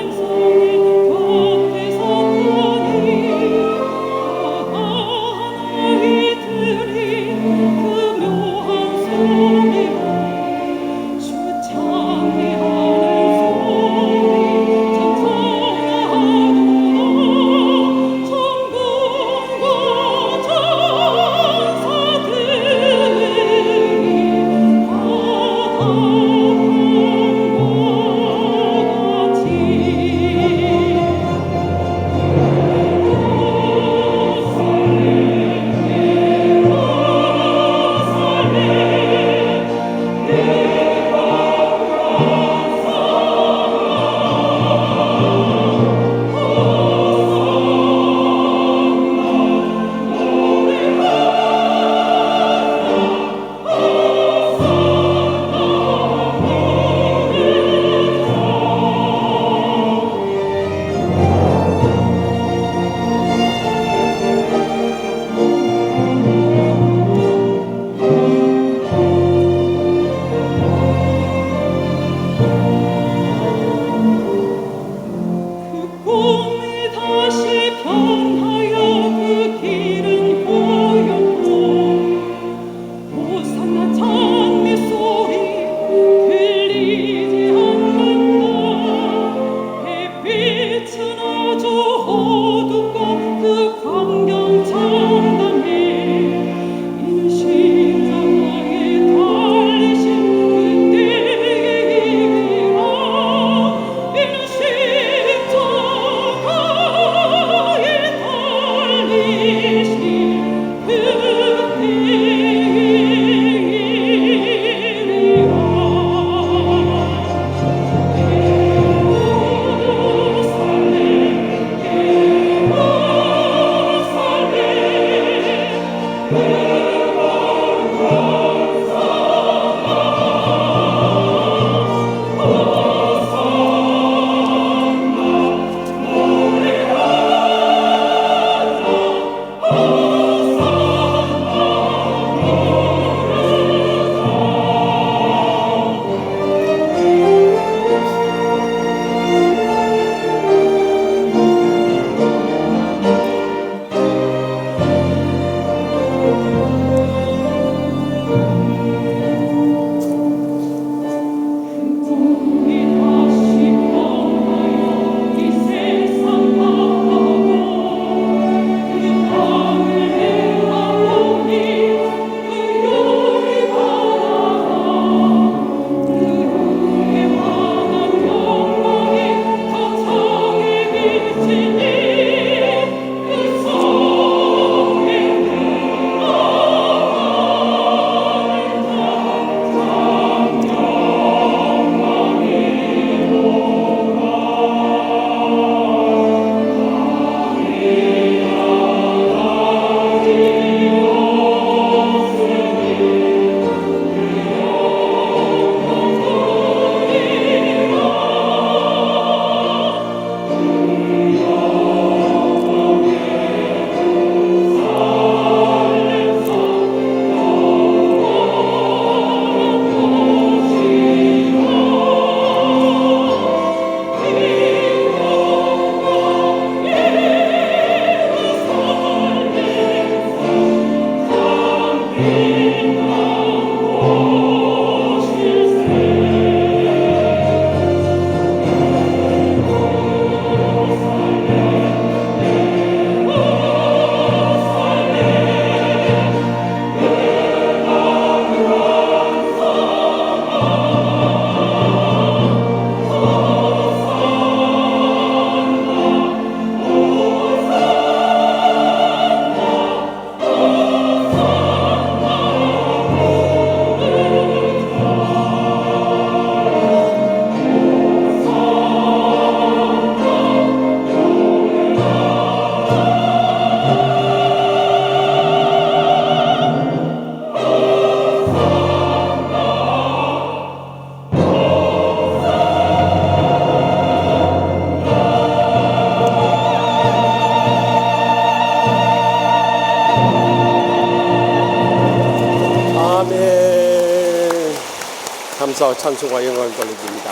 감사와 찬송과 영광을 돌려드립니다.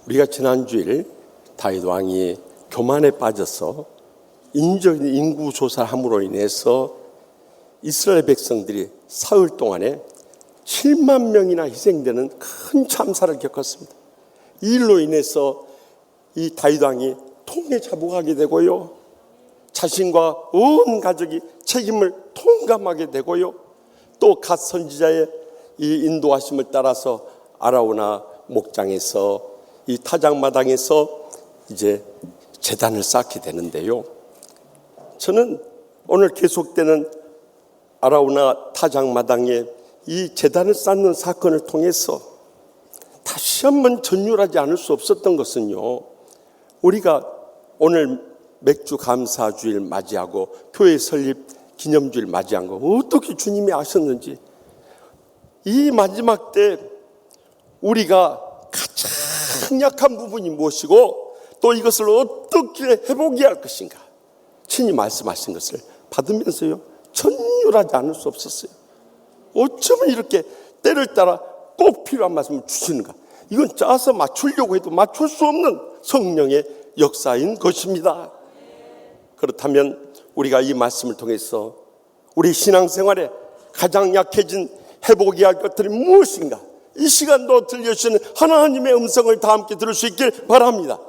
우리가 지난주일 다윗 왕이 교만에 빠져서 인적인 인구 조사를 함으로 인해서 이스라엘 백성들이 사흘 동안에 7만 명이나 희생되는 큰 참사를 겪었습니다. 이 일로 인해서 이 다윗 왕이 통에 자복하게 되고요, 자신과 온 가족이 책임을 통감하게 되고요, 또 갓 선지자의 이 인도하심을 따라서 아라우나 목장에서 이 타작마당에서 이제 제단을 쌓게 되는데요. 저는 오늘 계속되는 아라우나 타작마당에 이 제단을 쌓는 사건을 통해서 다시 한번 전율하지 않을 수 없었던 것은요, 우리가 오늘 맥주 감사주일 맞이하고 교회 설립 기념주일 맞이한 거 어떻게 주님이 아셨는지, 이 마지막 때 우리가 가장 약한 부분이 무엇이고 또 이것을 어떻게 회복해야 할 것인가 친히 말씀하신 것을 받으면서요 전율하지 않을 수 없었어요. 어쩌면 이렇게 때를 따라 꼭 필요한 말씀을 주시는가. 이건 짜서 맞추려고 해도 맞출 수 없는 성령의 역사인 것입니다. 그렇다면 우리가 이 말씀을 통해서 우리 신앙생활에 가장 약해진 회복해야 할 것들이 무엇인가, 이 시간도 들려주시는 하나님의 음성을 다 함께 들을 수 있길 바랍니다.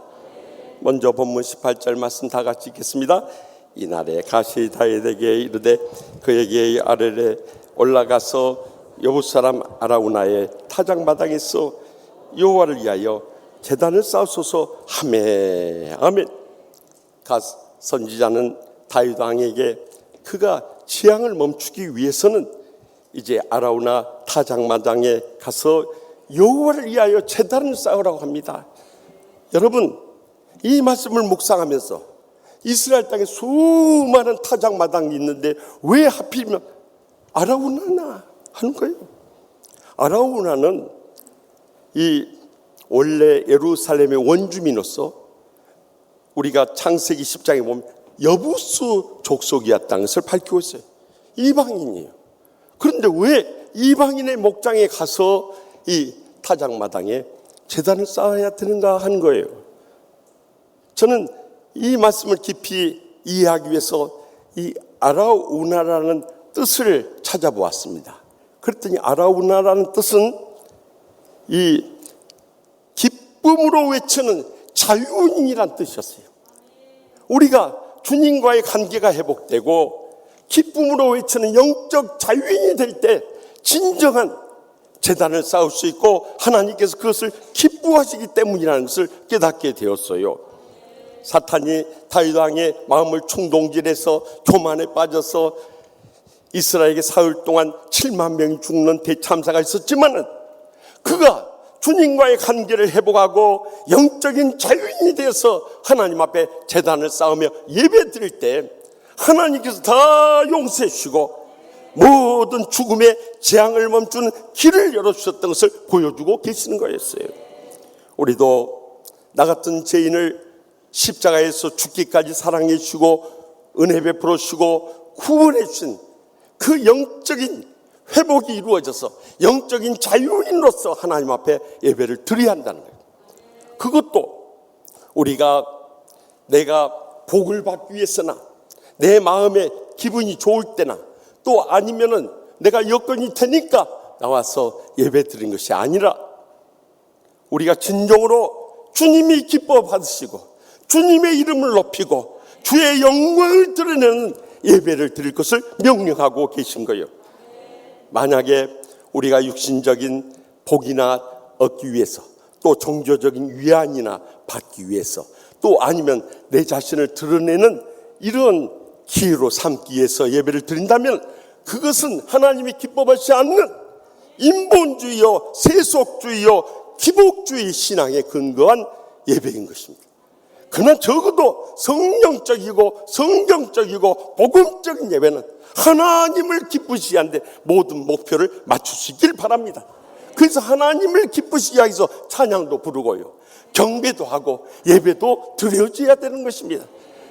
먼저 본문 18절 말씀 다 같이 읽겠습니다. 이날에 가시 다윗에게 이르되 그에게 아래에 올라가서 여부 사람 아라우나의 타작마당에서 여호와를 위하여 제단을 쌓으소서 하매. 아멘. 갓 선지자는 다윗 왕에게 그가 재앙을 멈추기 위해서는 이제 아라우나 타작마당에 가서 여호와를 위하여 제단을 쌓으라고 합니다. 여러분, 이 말씀을 묵상하면서 이스라엘 땅에 수많은 타작마당이 있는데 왜 하필이면 아라우나나 하는 거예요. 아라우나는 이 원래 예루살렘의 원주민으로서 우리가 창세기 10장에 보면 여부수 족속이었다는 것을 밝히고 있어요. 이방인이에요. 그런데 왜 이방인의 목장에 가서 이 타작마당에 제단을 쌓아야 되는가 하는 거예요. 저는 이 말씀을 깊이 이해하기 위해서 이 아라우나라는 뜻을 찾아보았습니다. 그랬더니 아라우나라는 뜻은 이 기쁨으로 외치는 자유인이란 뜻이었어요. 우리가 주님과의 관계가 회복되고 기쁨으로 외치는 영적 자유인이 될 때 진정한 제단을 쌓을 수 있고 하나님께서 그것을 기뻐하시기 때문이라는 것을 깨닫게 되었어요. 사탄이 다윗 왕의 마음을 충동질해서 교만에 빠져서 이스라엘에게 사흘 동안 7만 명이 죽는 대참사가 있었지만은 그가 주님과의 관계를 회복하고 영적인 자유인이 되어서 하나님 앞에 제단을 쌓으며 예배 드릴 때 하나님께서 다 용서해 주시고 모든 죽음의 재앙을 멈추는 길을 열어주셨던 것을 보여주고 계시는 거였어요. 우리도 나 같은 죄인을 십자가에서 죽기까지 사랑해 주시고 은혜 베풀어 주시고 구원해 주신 그 영적인 회복이 이루어져서 영적인 자유인으로서 하나님 앞에 예배를 드려야 한다는 거예요. 그것도 우리가 내가 복을 받기 위해서나 내 마음에 기분이 좋을 때나 또 아니면은 내가 여건이 되니까 나와서 예배 드린 것이 아니라 우리가 진정으로 주님이 기뻐 받으시고 주님의 이름을 높이고 주의 영광을 드러내는 예배를 드릴 것을 명령하고 계신 거예요. 만약에 우리가 육신적인 복이나 얻기 위해서 또 종교적인 위안이나 받기 위해서 또 아니면 내 자신을 드러내는 이런 기회로 삼기 위해서 예배를 드린다면 그것은 하나님이 기뻐하지 않는 인본주의요 세속주의요 기복주의 신앙에 근거한 예배인 것입니다. 그러나 적어도 성령적이고 성경적이고 복음적인 예배는 하나님을 기쁘시게 하는데 모든 목표를 맞추시길 바랍니다. 그래서 하나님을 기쁘시게 하기 위해서 찬양도 부르고요 경배도 하고 예배도 드려져야 되는 것입니다.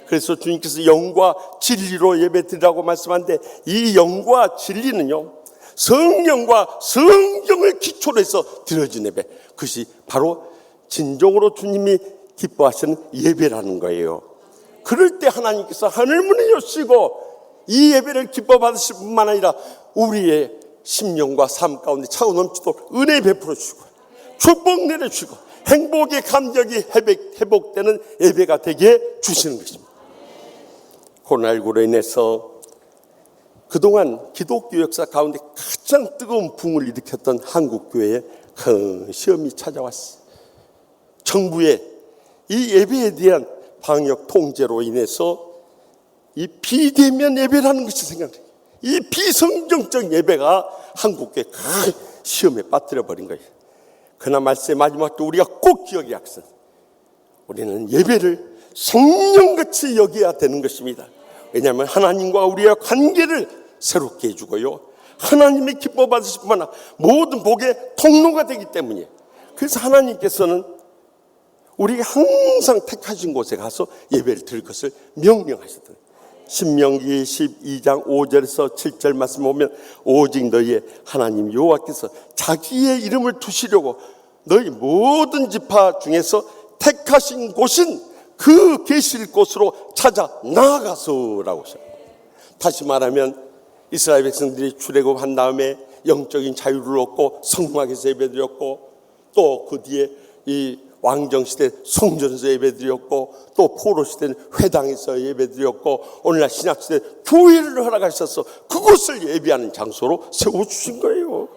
그래서 주님께서 영과 진리로 예배 드리라고 말씀하는데 이 영과 진리는요 성령과 성경을 기초로 해서 드려진 예배, 그것이 바로 진정으로 주님이 기뻐하시는 예배라는 거예요. 그럴 때 하나님께서 하늘문을 여시고 이 예배를 기뻐 받으실 뿐만 아니라 우리의 심령과 삶 가운데 차고 넘치도록 은혜 베풀어 주시고 축복 내려주시고 행복의 감격이 회복되는 예배가 되게 주시는 것입니다. 코로나19로 인해서 그동안 기독교 역사 가운데 가장 뜨거운 붕을 일으켰던 한국교회에 큰 시험이 찾아왔어요. 정부의 이 예배에 대한 방역 통제로 인해서 이 비대면 예배라는 것이 생각돼요. 이 비성경적 예배가 한국교회 큰 시험에 빠뜨려 버린 거예요. 그날 말씀의 마지막 때 우리가 꼭 기억해야 합니다. 우리는 예배를 성령같이 여겨야 되는 것입니다. 왜냐하면 하나님과 우리의 관계를 새롭게 해주고요, 하나님의 기뻐 받으실 뿐만 아니라 모든 복의 통로가 되기 때문이에요. 그래서 하나님께서는 우리가 항상 택하신 곳에 가서 예배를 드릴 것을 명령하시더라고요. 신명기 12장 5절에서 7절 말씀 보면 오직 너희의 하나님 여호와께서 자기의 이름을 두시려고 너희 모든 지파 중에서 택하신 곳인 그 계실 곳으로 찾아 나아가서라고 하셔요. 다시 말하면 이스라엘 백성들이 출애굽한 다음에 영적인 자유를 얻고 성막에서 예배드렸고, 또 그 뒤에 이 왕정시대 성전에서 예배드렸고, 또 포로시대는 회당에서 예배드렸고, 오늘날 신약시대 교회를 허락하셔서 그곳을 예배하는 장소로 세워주신 거예요.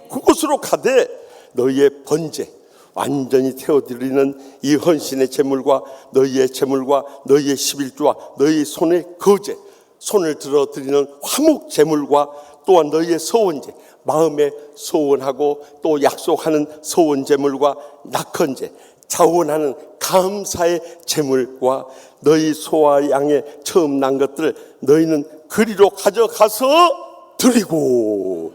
그곳으로 가되 너희의 번제, 완전히 태워드리는 이 헌신의 제물과 너희의 제물과 너희의 11조와 너희 손의 거제, 손을 들어 드리는 화목 제물과 또한 너희의 서원제, 마음에 소원하고 또 약속하는 서원 제물과 낙헌제, 자원하는 감사의 제물과 너희 소와 양의 처음 난 것들을 너희는 그리로 가져가서 드리고,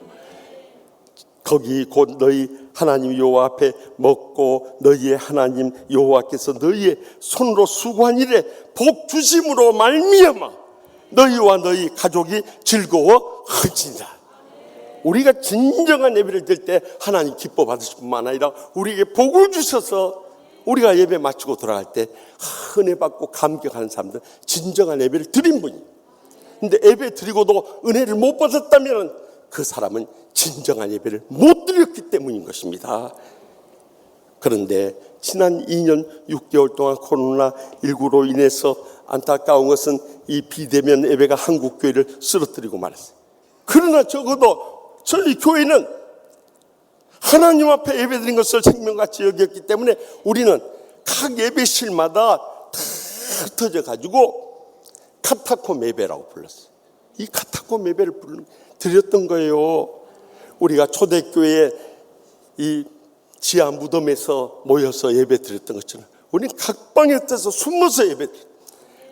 거기 곧 너희 하나님 여호와 앞에 먹고 너희의 하나님 여호와께서 너희의 손으로 수고한 일에 복 주심으로 말미암아 너희와 너희 가족이 즐거워할지니라. 우리가 진정한 예배를 드릴 때 하나님 기뻐 받으실 뿐만 아니라 우리에게 복을 주셔서 우리가 예배 마치고 돌아갈 때 은혜 받고 감격하는 사람들, 진정한 예배를 드린 분이에요. 근데 예배 드리고도 은혜를 못 받았다면 그 사람은 진정한 예배를 못 드렸기 때문인 것입니다. 그런데 지난 2년 6개월 동안 코로나19로 인해서 안타까운 것은 이 비대면 예배가 한국 교회를 쓰러뜨리고 말았어요. 그러나 적어도 저희 교회는 하나님 앞에 예배드린 것을 생명같이 여겼기 때문에 우리는 각 예배실마다 다 흩어져 가지고 카타콤 예배라고 불렀어요. 이 카타콤 예배를 드렸던 거예요. 우리가 초대교회에 이 지하 무덤에서 모여서 예배 드렸던 것처럼 우리는 각 방에 떠서 숨어서 예배 드렸어요.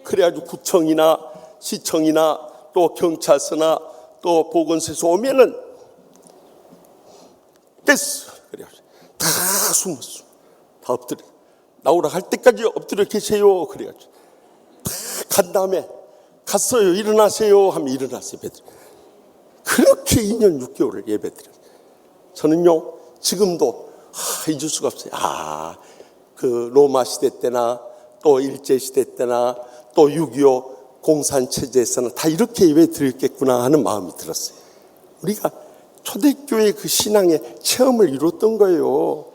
그래가지고 구청이나 시청이나 또 경찰서나 또 보건소에서 오면은 깼어. 그래가지고 다 숨었어. 다 엎드려. 나오라 할 때까지 엎드려 계세요. 그래가지고 다 간 다음에 갔어요. 일어나세요. 하면 일어나서 예배드려. 그렇게 2년 6개월을 예배드려요. 저는요, 지금도 잊을 수가 없어요. 그 로마 시대 때나 또 일제 시대 때나 또 6.25 공산체제에서는 다 이렇게 예배 드렸겠구나 하는 마음이 들었어요. 우리가 초대교회의 그 신앙의 체험을 이뤘던 거예요.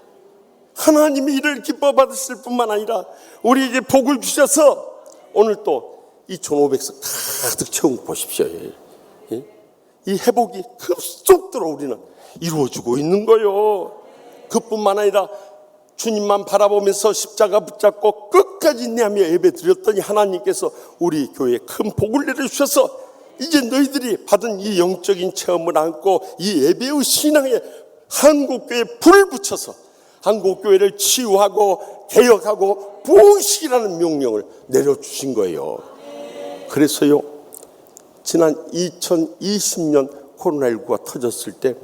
하나님이 이를 기뻐 받으실 뿐만 아니라 우리에게 복을 주셔서 오늘 또 2,500석 가득 채운 거 보십시오. 이 회복이 급속도로 우리는 이루어지고 있는 거예요. 그뿐만 아니라 주님만 바라보면서 십자가 붙잡고 끝까지 인내하며 예배 드렸더니 하나님께서 우리 교회에 큰 복을 내려주셔서 이제 너희들이 받은 이 영적인 체험을 안고 이 예배의 신앙에 한국교회에 불을 붙여서 한국교회를 치유하고 개혁하고 부흥시키라는 명령을 내려주신 거예요. 그래서요, 지난 2020년 코로나19가 터졌을 때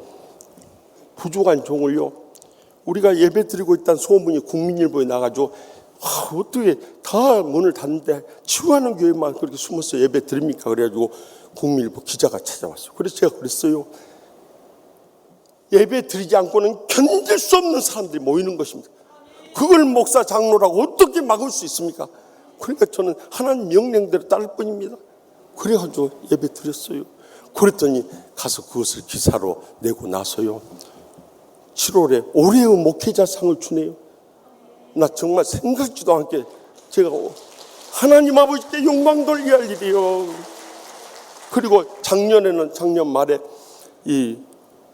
부족한 종을요, 우리가 예배 드리고 있다는 소문이 국민일보에 나가지고 어떻게 다 문을 닫는데 치유하는 교회만 그렇게 숨어서 예배 드립니까? 그래가지고 국민일보 기자가 찾아왔어요. 그래서 제가 그랬어요. 예배 드리지 않고는 견딜 수 없는 사람들이 모이는 것입니다. 그걸 목사 장로라고 어떻게 막을 수 있습니까? 그러니까 저는 하나님 명령대로 따를 뿐입니다. 그래가지고 예배 드렸어요. 그랬더니 가서 그것을 기사로 내고 나서요, 7월에 올해의 목회자상을 주네요. 나 정말 생각지도 않게 제가 하나님 아버지께 영광 돌려야 할 일이요. 그리고 작년 말에 이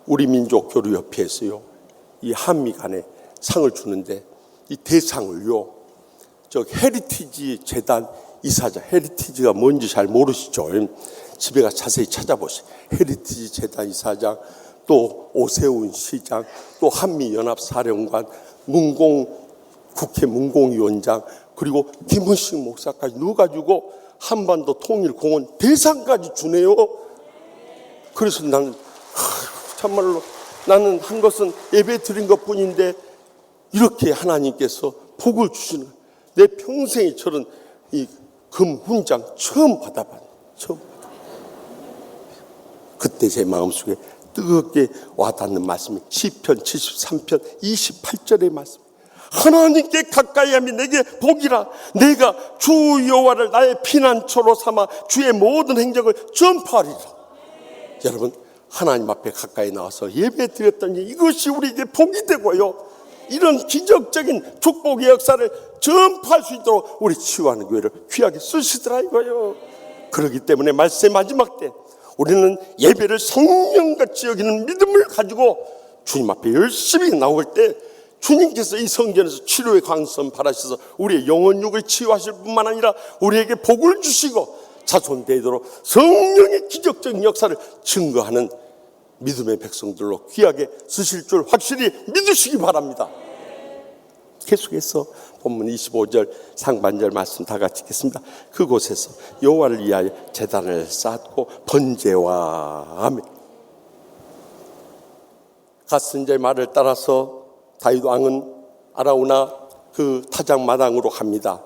우리 민족 교류협회에서요, 이 한미 간에 상을 주는데 이 대상을요, 저 헤리티지 재단 이사장, 헤리티지가 뭔지 잘 모르시죠? 집에 가 자세히 찾아보세요. 헤리티지 재단 이사장, 또 오세훈 시장, 또 한미연합사령관, 국회 문공위원장, 그리고 김은식 목사까지 넣어가지고 한반도 통일공원 대상까지 주네요. 그래서 나는 참말로 나는 한 것은 예배 드린 것뿐인데 이렇게 하나님께서 복을 주시는 거예요. 내 평생에 저런 이 금 훈장 처음 받아봤어요. 그때 제 마음속에 뜨겁게 와닿는 말씀이 시편 73편 28절의 말씀. 하나님께 가까이 하면 내게 복이라. 내가 주 여호와를 나의 피난처로 삼아 주의 모든 행적을 전파하리라. 여러분, 하나님 앞에 가까이 나와서 예배 드렸더니 이것이 우리에게 복이 되고요, 이런 기적적인 축복의 역사를 전파할 수 있도록 우리 치유하는 교회를 귀하게 쓰시더라 이거요. 그렇기 때문에 말씀의 마지막 때 우리는 예배를 성령같이 여기는 믿음을 가지고 주님 앞에 열심히 나올 때 주님께서 이 성전에서 치료의 광선 발하셔서 우리의 영혼육을 치유하실 뿐만 아니라 우리에게 복을 주시고 자손되도록 성령의 기적적인 역사를 증거하는 믿음의 백성들로 귀하게 쓰실 줄 확실히 믿으시기 바랍니다. 계속해서 본문 25절 상반절 말씀 다 같이 읽겠습니다. 그곳에서 여호와를 위하여 제단을 쌓고 번제와 아멘. 갓선자의 말을 따라서 다윗 왕은 아라우나 그 타작마당으로 갑니다.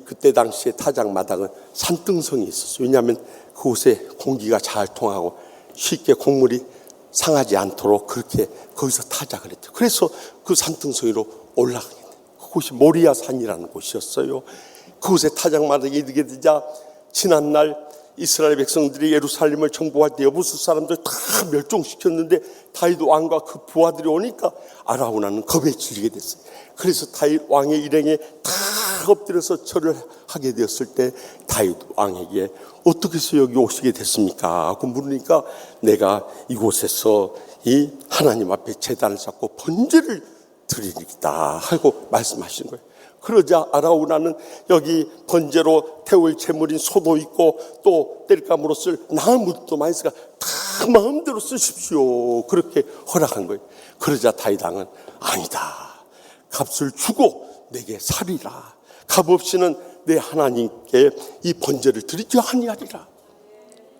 그때 당시에 타작마당은 산등성이 있었어요. 왜냐하면 그곳에 공기가 잘 통하고 쉽게 곡물이 상하지 않도록 그렇게 거기서 타작을 했죠. 그래서 그 산등성이로 올라가게 돼요. 그곳이 모리아 산이라는 곳이었어요. 그곳에 타작마당에 이르게 되자 지난날 이스라엘 백성들이 예루살렘을 정복할 때 여부수 사람들 다 멸종시켰는데 다윗 왕과 그 부하들이 오니까 아라우나는 겁에 질리게 됐어요. 그래서 다윗 왕의 일행에 다 엎드려서 절을 하게 되었을 때 다윗 왕에게 어떻게 해서 여기 오시게 됐습니까? 하고 물으니까 내가 이곳에서 이 하나님 앞에 제단을 쌓고 번제를 드리겠다 하고 말씀하신 거예요. 그러자 아라우나는 여기 번제로 태울 제물인 소도 있고 또 뗄감으로 쓸 나무도 많이 있으니까 다 마음대로 쓰십시오. 그렇게 허락한 거예요. 그러자 다윗 왕은 아니다. 값을 주고 내게 살이라. 값 없이는 내 하나님께 이 번제를 드리지 아니하리라.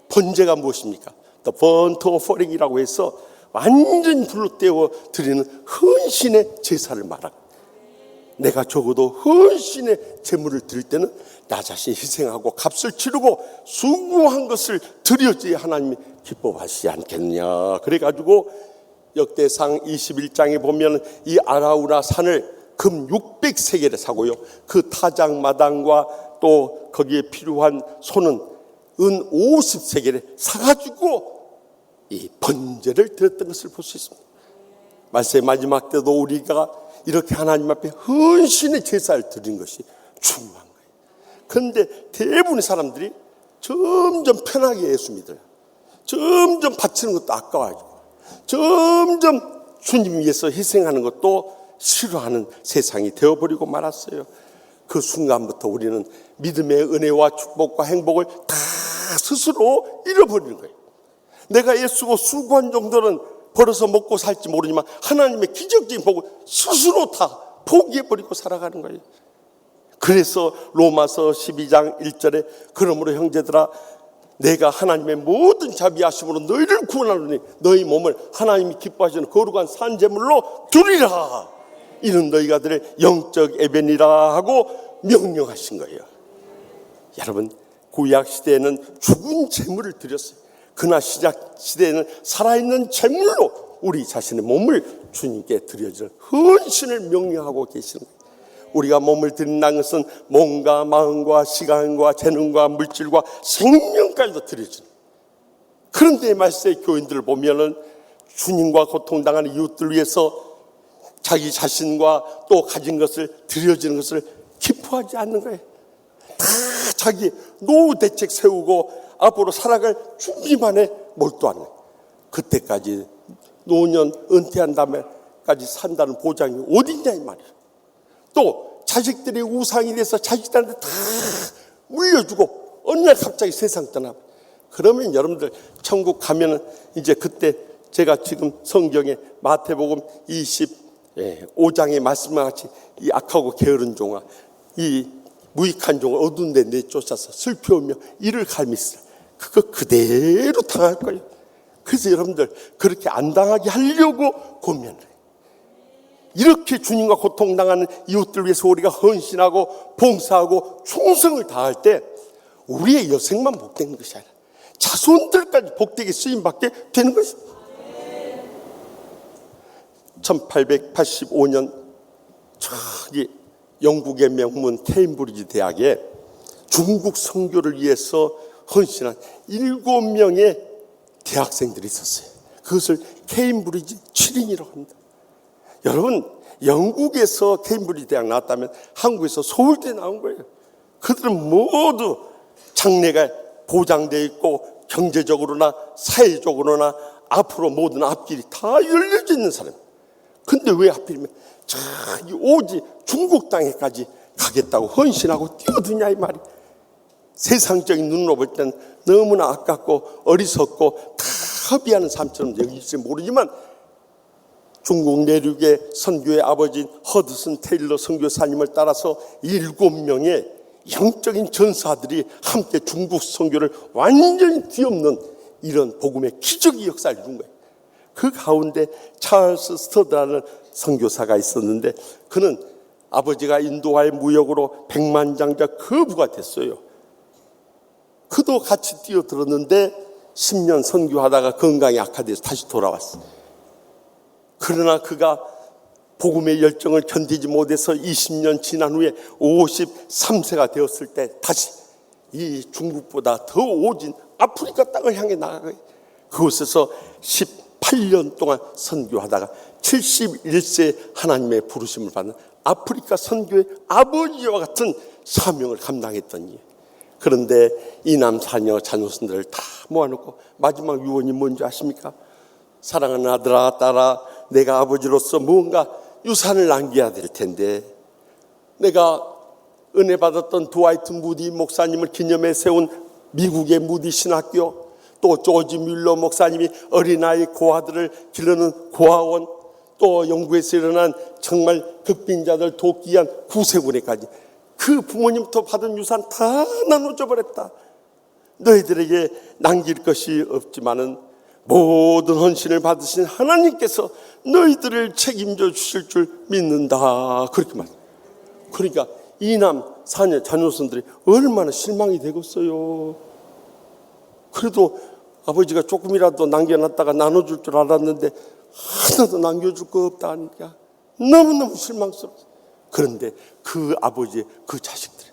번제가 무엇입니까? The burnt offering이라고 해서 완전 불로 떼어 드리는 헌신의 제사를 말합니다. 내가 적어도 헌신의 제물을 드릴 때는 나 자신 희생하고 값을 치르고 숭고한 것을 드려야지 하나님이 기뻐하시지 않겠느냐. 그래가지고 역대상 21장에 보면 이 아라우나 산을 금 600세겔에 사고요, 그 타작마당과 또 거기에 필요한 소는 은 50세겔에 사가지고 이 번제를 드렸던 것을 볼 수 있습니다. 말씀의 마지막 때도 우리가 이렇게 하나님 앞에 헌신의 제사를 드린 것이 중요한 거예요. 그런데 대부분의 사람들이 점점 편하게 예수 믿어요. 점점 바치는 것도 아까워지고 점점 주님 위해서 희생하는 것도 싫어하는 세상이 되어버리고 말았어요. 그 순간부터 우리는 믿음의 은혜와 축복과 행복을 다 스스로 잃어버리는 거예요. 내가 예수고 수고한 정도는 벌어서 먹고 살지 모르지만 하나님의 기적적인 복을 스스로 다 포기해버리고 살아가는 거예요. 그래서 로마서 12장 1절에 그러므로 형제들아 내가 하나님의 모든 자비하심으로 너희를 구원하노니 너희 몸을 하나님이 기뻐하시는 거룩한 산제물로 드리라. 이는 너희가 드릴 영적 예배니라 하고 명령하신 거예요. 여러분, 구약 시대에는 죽은 제물을 드렸어요. 그러나 신약 시대에는 살아있는 제물로 우리 자신의 몸을 주님께 드려줄 헌신을 명령하고 계시는 거예요. 우리가 몸을 드린다는 것은 몸과 마음과 시간과 재능과 물질과 생명까지도 드려주는. 그런데 말세 교인들을 보면은 주님과 고통당하는 이웃들 위해서 자기 자신과 또 가진 것을 드려주는 것을 기뻐하지 않는 거예요. 다 자기 노후 대책 세우고 앞으로 살아갈 준비만 해 몰두하는 거예요. 그때까지 노년 은퇴한 다음에까지 산다는 보장이 어딨냐 이 말이에요. 또 자식들이 우상이 돼서 자식들한테 다 물려주고 어느 날 갑자기 세상 떠나. 그러면 여러분들 천국 가면은 이제 그때 제가 지금 성경에 마태복음 25장에 말씀과 같이 이 악하고 게으른 종아, 이 무익한 종을 어두운 데 내쫓아서 슬퍼하며 이를 갈미시라. 그거 그대로 당할 거예요. 그래서 여러분들 그렇게 안 당하게 하려고 고민해요. 이렇게 주님과 고통당하는 이웃들 위해서 우리가 헌신하고 봉사하고 충성을 다할 때 우리의 여생만 복되는 것이 아니라 자손들까지 복되게 쓰임받게 되는 것입니다. 1885년 저기 영국의 명문 케임브리지 대학에 중국 선교를 위해서 헌신한 7명의 대학생들이 있었어요. 그것을 케임브리지 7인이라고 합니다. 여러분, 영국에서 케임브리지 대학 나왔다면 한국에서 서울대 나온 거예요. 그들은 모두 장래가 보장되어 있고 경제적으로나 사회적으로나 앞으로 모든 앞길이 다 열려져 있는 사람. 근데 왜 하필이면 저기 오지 중국 땅에까지 가겠다고 헌신하고 뛰어드냐 이 말이. 세상적인 눈으로 볼 땐 너무나 아깝고 어리석고 다 허비하는 삶처럼 여길지 모르지만 중국 내륙의 선교의 아버지인 허드슨 테일러 선교사님을 따라서 7명의 영적인 전사들이 함께 중국 선교를 완전히 뒤엎는 이런 복음의 기적의 역사를 이룬 거예요. 그 가운데 찰스 스터드라는 선교사가 있었는데 그는 아버지가 인도와의 무역으로 백만장자 거부가 됐어요. 그도 같이 뛰어들었는데 10년 선교하다가 건강이 악화돼서 다시 돌아왔어요. 그러나 그가 복음의 열정을 견디지 못해서 20년 지난 후에 53세가 되었을 때 다시 이 중국보다 더 오진 아프리카 땅을 향해 나가요. 그곳에서 18년 동안 선교하다가 71세 하나님의 부르심을 받는 아프리카 선교의 아버지와 같은 사명을 감당했던 이에요. 그런데 이남 사녀 자녀손들을 다 모아놓고 마지막 유언이 뭔지 아십니까? 사랑하는 아들아 딸아, 내가 아버지로서 무언가 유산을 남겨야 될 텐데 내가 은혜 받았던 드와이트 무디 목사님을 기념해 세운 미국의 무디 신학교, 또 조지 뮬러 목사님이 어린아이 고아들을 기르는 고아원, 또 영국에서 일어난 정말 극빈자들 돕기 위한 구세군에까지 그 부모님부터 받은 유산 다 나눠줘 버렸다. 너희들에게 남길 것이 없지만은 모든 헌신을 받으신 하나님께서 너희들을 책임져 주실 줄 믿는다. 그렇게 말. 그러니까 이남 사녀 자녀손들이 얼마나 실망이 되겠어요. 그래도 아버지가 조금이라도 남겨놨다가 나눠줄 줄 알았는데 하나도 남겨줄 거 없다 하니까 너무너무 실망스러워. 그런데 그 아버지의 그 자식들,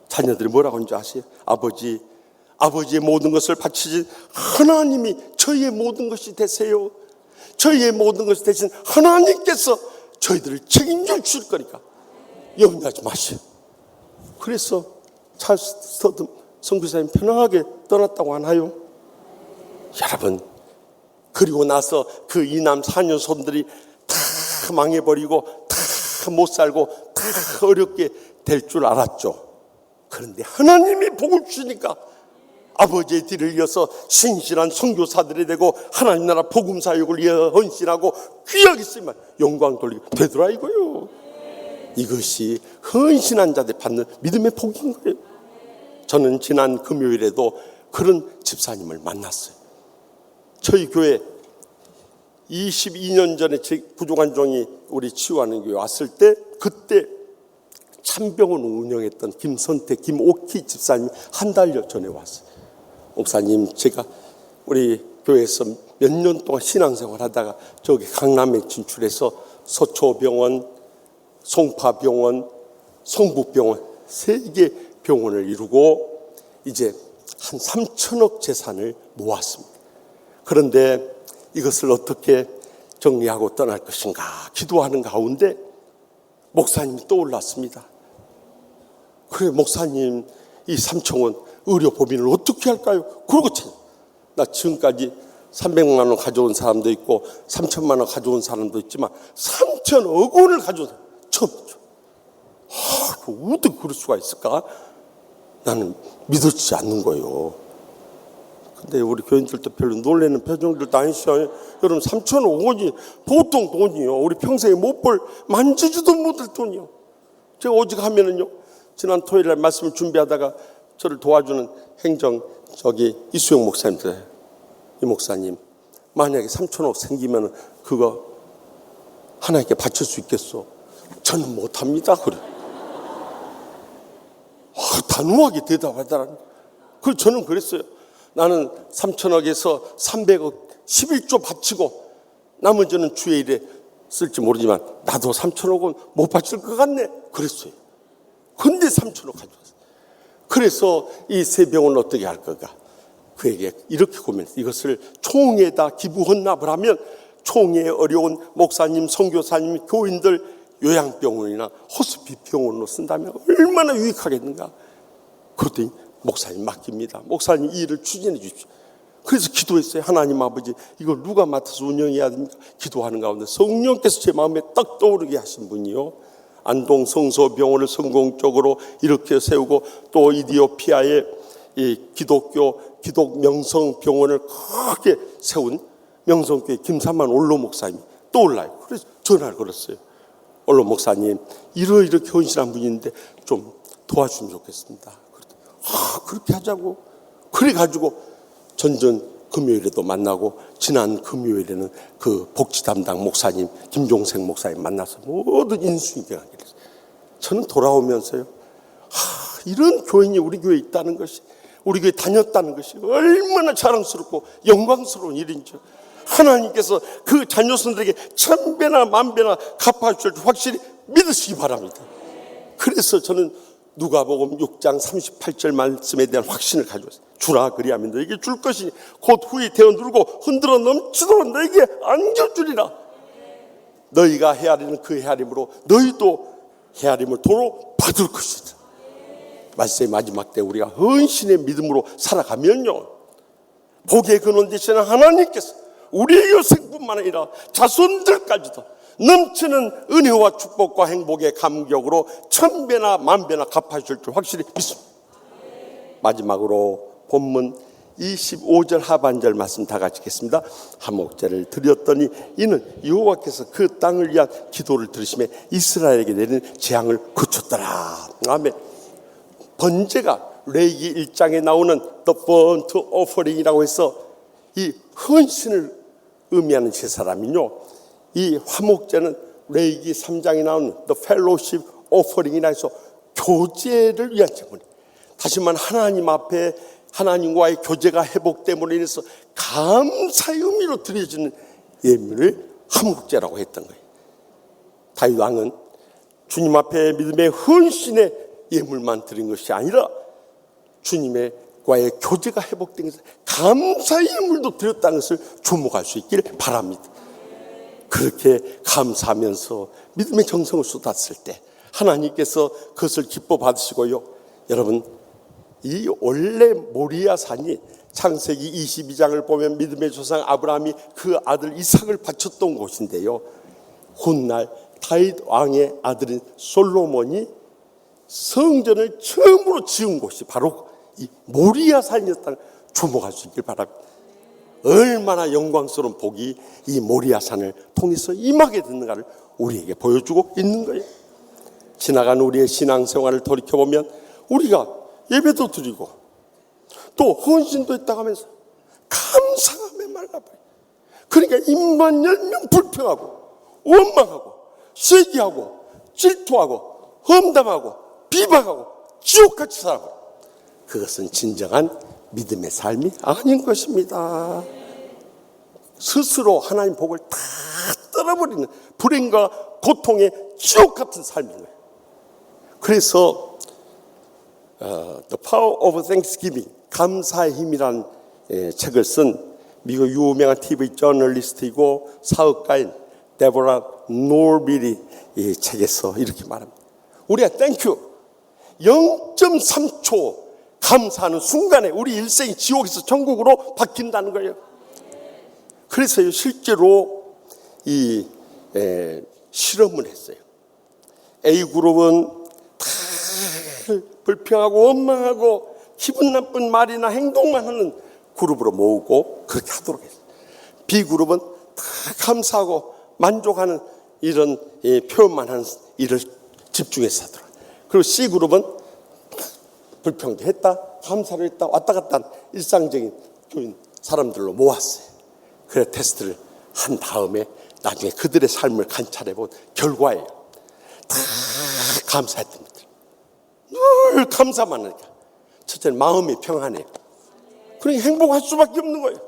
자녀들이 뭐라고 하는지 아세요? 아버지의 모든 것을 바치신 하나님이 저희의 모든 것이 되세요. 저희의 모든 것이 되신 하나님께서 저희들을 책임져 주실 거니까 염려하지 마시오. 그래서 찰스 스터드 선교사님 편하게 떠났다고 하나요? 여러분, 그리고 나서 그 이남 사녀손들이 다 망해버리고 다 못 살고 다 어렵게 될 줄 알았죠. 그런데 하나님이 복을 주시니까 아버지의 뒤를 이어서 신실한 선교사들이 되고 하나님 나라 복음 사역을 위해 헌신하고 귀하게 쓰면 영광 돌리게 되더라 이거요. 이것이 헌신한 자들 받는 믿음의 복인 거예요. 저는 지난 금요일에도 그런 집사님을 만났어요. 저희 교회 22년 전에 부족한 종이 우리 치유하는 교회 왔을 때 그때 참병원 운영했던 김선태, 김옥희 집사님이 한 달여 전에 왔어요. 목사님, 제가 우리 교회에서 몇 년 동안 신앙생활 하다가 저기 강남에 진출해서 서초병원, 송파병원, 성북병원 3개 병원을 이루고 이제 한 3천억 재산을 모았습니다. 그런데 이것을 어떻게 정리하고 떠날 것인가 기도하는 가운데 목사님이 떠올랐습니다. 그래, 목사님, 이 3천원 의료보험을 어떻게 할까요? 그러고 나 지금까지 300만 원 가져온 사람도 있고 3천만 원 가져온 사람도 있지만 3천억 원을 가져온 사람 처음이죠. 어떻게 그럴 수가 있을까? 나는 믿어지지 않는 거예요. 근데 우리 교인들도 별로 놀라는 표정들도 아니시죠. 여러분, 3천억 원이 보통 돈이요. 우리 평생에 못 볼, 만지지도 못할 돈이요. 제가 오직 하면은요, 지난 토요일 날 말씀을 준비하다가 저를 도와주는 행정 이수영 목사님들, 이 목사님, 만약에 3천억 생기면 그거 하나님께 바칠 수 있겠어? 저는 못합니다. 그래. 단호하게 대답하더라고요. 그래서 저는 그랬어요. 나는 3천억에서 300억 11조 바치고 나머지는 주의 일에 쓸지 모르지만 나도 3천억은 못 바칠 것 같네. 그랬어요. 근데 3천억 가져왔어요. 그래서 이 세 병원을 어떻게 할 건가? 그에게 이렇게 고민했어요. 이것을 총회에다 기부 헌납을 하면 총회에 어려운 목사님, 선교사님, 교인들 요양병원이나 호스피 병원으로 쓴다면 얼마나 유익하겠는가? 그랬더니 목사님 맡깁니다. 목사님 이 일을 추진해 주십시오. 그래서 기도했어요. 하나님 아버지, 이걸 누가 맡아서 운영해야 됩니까? 기도하는 가운데 성령께서 제 마음에 딱 떠오르게 하신 분이요, 안동 성서병원을 성공적으로 이렇게 세우고 또 이디오피아의 이 기독 명성병원을 크게 세운 명성교회 김삼만 올로 목사님이 떠올라요. 그래서 전화를 걸었어요. 올로 목사님, 이렇게 헌신한 분인데 좀 도와주면 좋겠습니다. 그렇게 하자고. 그래가지고 전전 금요일에도 만나고 지난 금요일에는 그 복지 담당 목사님 김종생 목사님 만나서 모든 인수인계를 했어요. 저는 돌아오면서요, 이런 교인이 우리 교회에 있다는 것이, 우리 교회에 다녔다는 것이 얼마나 자랑스럽고 영광스러운 일인지 하나님께서 그 자녀손들에게 1000배나 10,000배나 갚아주실 줄 확실히 믿으시기 바랍니다. 그래서 저는 누가복음 6장 38절 말씀에 대한 확신을 가져왔어요. 주라, 그리하면 너에게 줄 것이니 곧 후에 대어 누르고 흔들어 넘치도록 너에게 안겨주리라. 너희가 헤아리는 그 헤아림으로 너희도 헤아림을 도로 받을 것이다. 말씀의 마지막 때 우리가 헌신의 믿음으로 살아가면요, 복의 근원 되시는 하나님께서 우리의 여생뿐만 아니라 자손들까지도 넘치는 은혜와 축복과 행복의 감격으로 1000배나 10,000배나 갚아주실 줄 확실히 믿습니다. 마지막으로 본문 25절 하반절 말씀 다 같이 읽겠습니다. 화목제를 드렸더니 이는 여호와께서 그 땅을 위한 기도를 들으시며 이스라엘에게 내린 재앙을 그쳤더라. 아멘. 번제가 레위기 1장에 나오는 The Burnt Offering이라고 해서 이 헌신을 의미하는 제사라면요, 이 화목제는 레위기 3장에 나오는 The Fellowship Offering이라 해서 교제를 위한 제물. 다시 말하면 하나님 앞에 하나님과의 교제가 회복됨으로 인해서 감사의 의미로 드려지는 예물을 화목제라고 했던 거예요. 다윗 왕은 주님 앞에 믿음의 헌신의 예물만 드린 것이 아니라 주님의 과의 교제가 회복된 것을 감사의 예물도 드렸다는 것을 주목할 수 있기를 바랍니다. 그렇게 감사하면서 믿음의 정성을 쏟았을 때 하나님께서 그것을 기뻐 받으시고요. 여러분, 이 원래 모리아 산이 창세기 22장을 보면 믿음의 조상 아브라함이 그 아들 이삭을 바쳤던 곳인데요, 훗날 다윗 왕의 아들인 솔로몬이 성전을 처음으로 지은 곳이 바로 이 모리아 산이었다는 주목할 수 있길 바랍니다. 얼마나 영광스러운 복이 이 모리아 산을 통해서 임하게 됐는가를 우리에게 보여주고 있는 거예요. 지나간 우리의 신앙생활을 돌이켜보면 우리가 예배도 드리고 또 헌신도 했다고 하면서 감사함에 말라버려. 그러니까 입만 열면 불평하고 원망하고 시기하고 질투하고 험담하고 비방하고 지옥같이 살아가고, 그것은 진정한 믿음의 삶이 아닌 것입니다. 스스로 하나님 복을 다 떨어버리는 불행과 고통의 지옥 같은 삶인 거예요. 그래서 The Power of Thanksgiving, 감사의 힘이라는 책을 쓴 미국 유명한 TV 저널리스트이고 사업가인 데보라 노빌이 이 책에서 이렇게 말합니다. 우리가 땡큐 0.3초 감사하는 순간에 우리 일생이 지옥에서 천국으로 바뀐다는 거예요. 그래서 실제로 이 실험을 했어요. A그룹은 다 불평하고 원망하고 기분 나쁜 말이나 행동만 하는 그룹으로 모으고 그렇게 하도록 했어요. B그룹은 다 감사하고 만족하는 이런 표현만 하는 일을 집중해서 하더라고요. 그리고 C그룹은 불평도 했다, 감사를 했다, 왔다 갔다 하는 일상적인 사람들로 모았어요. 그래 테스트를 한 다음에 나중에 그들의 삶을 관찰해 본 결과예요. 다 감사했던 분들. 늘 감사만 하니까. 첫째는 마음이 평안해요. 그러니까 행복할 수밖에 없는 거예요.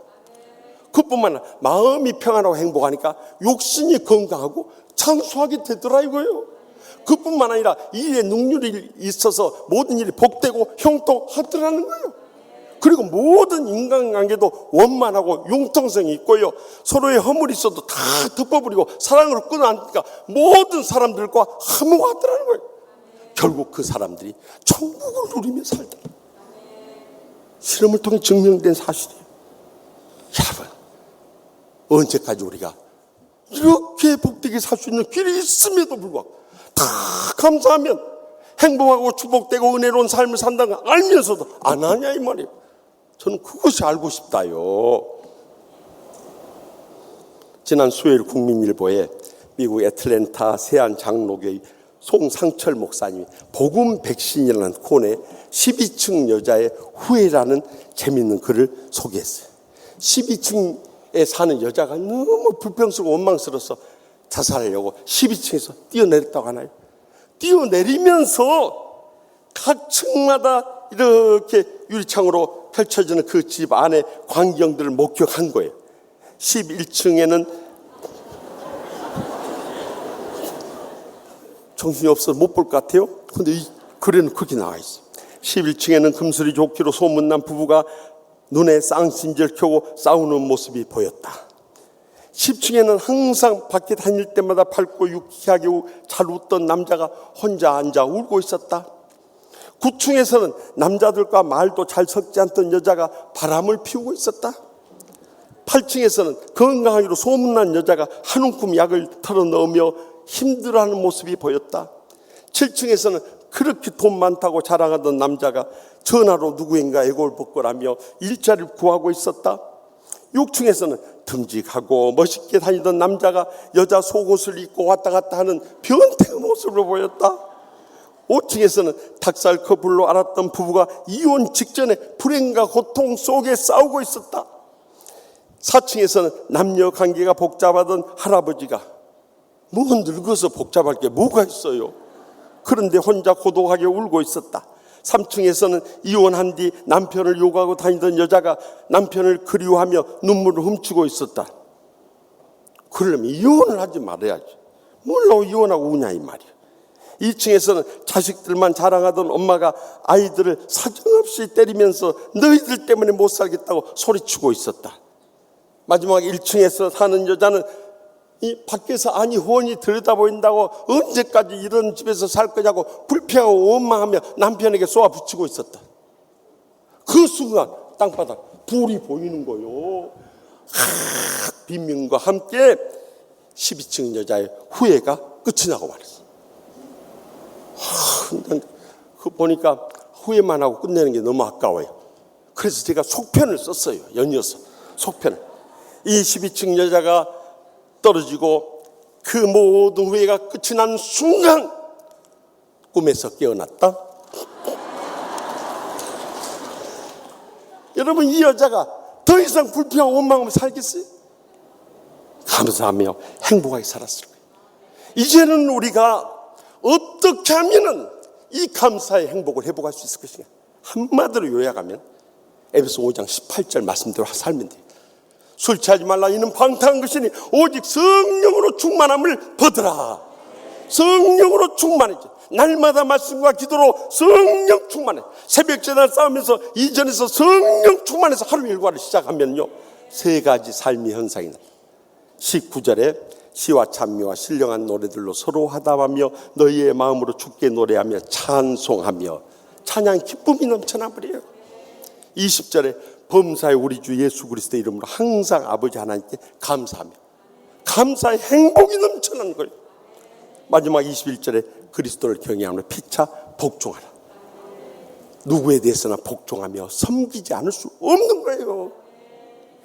그뿐만 아니라 마음이 평안하고 행복하니까 육신이 건강하고 장수하게 되더라 이거예요. 그뿐만 아니라 일에 능률이 있어서 모든 일이 복되고 형통하더라는 거예요. 그리고 모든 인간관계도 원만하고 융통성이 있고요. 서로의 허물이 있어도 다 덮어버리고 사랑으로 끊어안으니까 모든 사람들과 화목하더라는 거예요. 결국 그 사람들이 천국을 누리며 살더라. 실험을 통해 증명된 사실이에요. 여러분, 언제까지 우리가 이렇게 복되게 살 수 있는 길이 있음에도 불구하고 다 감사하면 행복하고 축복되고 은혜로운 삶을 산다는 걸 알면서도 안 하냐 이 말이에요. 저는 그것이 알고 싶다요. 지난 수요일 국민일보에 미국 애틀랜타 세안 장로교의 송상철 목사님이 복음 백신이라는 코너에 12층 여자의 후회라는 재미있는 글을 소개했어요. 12층에 사는 여자가 너무 불평스럽고 원망스러워서 자살하려고 12층에서 뛰어내렸다고 하나요? 뛰어내리면서 각 층마다 이렇게 유리창으로 펼쳐지는 그 집 안에 광경들을 목격한 거예요. 11층에는 정신이 없어서 못 볼 것 같아요. 근데 이 글에는 그렇게 나와 있어요. 11층에는 금슬이 좋기로 소문난 부부가 눈에 쌍심지를 켜고 싸우는 모습이 보였다. 10층에는 항상 밖에 다닐 때마다 밝고 유쾌하게 잘 웃던 남자가 혼자 앉아 울고 있었다. 9층에서는 남자들과 말도 잘 섞지 않던 여자가 바람을 피우고 있었다. 8층에서는 건강하기로 소문난 여자가 한 움큼 약을 털어넣으며 힘들어하는 모습이 보였다. 7층에서는 그렇게 돈 많다고 자랑하던 남자가 전화로 누구인가 애골복골하며 일자리를 구하고 있었다. 6층에서는 듬직하고 멋있게 다니던 남자가 여자 속옷을 입고 왔다 갔다 하는 변태의 모습으로 보였다. 5층에서는 닭살 커플로 알았던 부부가 이혼 직전에 불행과 고통 속에 싸우고 있었다. 4층에서는 남녀 관계가 복잡하던 할아버지가 뭐 늙어서 복잡할 게 뭐가 있어요. 그런데 혼자 고독하게 울고 있었다. 3층에서는 이혼한 뒤 남편을 요구하고 다니던 여자가 남편을 그리워하며 눈물을 훔치고 있었다. 그러려면 이혼을 하지 말아야지. 뭘로 이혼하고 우냐 이 말이야. 2층에서는 자식들만 자랑하던 엄마가 아이들을 사정없이 때리면서 너희들 때문에 못 살겠다고 소리치고 있었다. 마지막 1층에서 사는 여자는 이 밖에서 아니 후원이 들여다보인다고 언제까지 이런 집에서 살 거냐고 불평하고 원망하며 남편에게 쏘아붙이고 있었다. 그 순간 땅바닥 불이 보이는 거요. 비명과 함께 12층 여자의 후회가 끝이 나고 말했어. 그 보니까 후회만 하고 끝내는 게 너무 아까워요. 그래서 제가 속편을 썼어요. 연이어서 속편을. 이 12층 여자가 떨어지고 그 모든 후회가 끝이 난 순간 꿈에서 깨어났다. 여러분, 이 여자가 더 이상 불평하고 원망하며 살겠어요? 감사하며 행복하게 살았을 거예요. 이제는 우리가 어떻게 하면 이 감사의 행복을 회복할 수 있을 것인가? 한마디로 요약하면 에베소 5장 18절 말씀대로 살면 돼요. 술 취하지 말라. 이는 방탕한 것이니 오직 성령으로 충만함을 받으라. 성령으로 충만해져. 날마다 말씀과 기도로 성령 충만해. 새벽 제단 싸우면서 이전에서 성령 충만해서 하루 일과를 시작하면요, 세 가지 삶의 현상이 나. 19절에 시와 찬미와 신령한 노래들로 서로 화답하며 너희의 마음으로 주께 노래하며 찬송하며, 찬양 기쁨이 넘쳐나 버려요. 20절에 범사의 우리 주 예수 그리스도의 이름으로 항상 아버지 하나님께 감사하며, 감사의 행복이 넘쳐나는 거예요. 마지막 21절에 그리스도를 경외하며 피차 복종하라. 누구에 대해서나 복종하며 섬기지 않을 수 없는 거예요.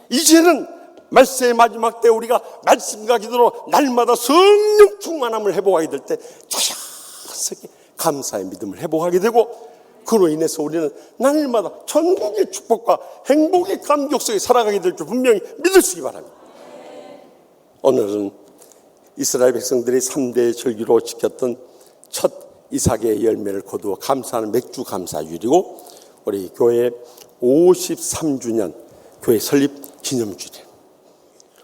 이제는 말세의 마지막 때 우리가 말씀과 기도로 날마다 성령 충만함을 회복하게 될 때 자연스럽게 감사의 믿음을 회복하게 되고, 그로 인해서 우리는 날마다 천국의 축복과 행복의 감격 속에 살아가게 될 줄 분명히 믿으시기 바랍니다. 오늘은 이스라엘 백성들이 3대 절기로 지켰던 첫 이삭의 열매를 거두어 감사하는 맥주 감사주일이고, 우리 교회 53주년 교회 설립 기념주일이에요.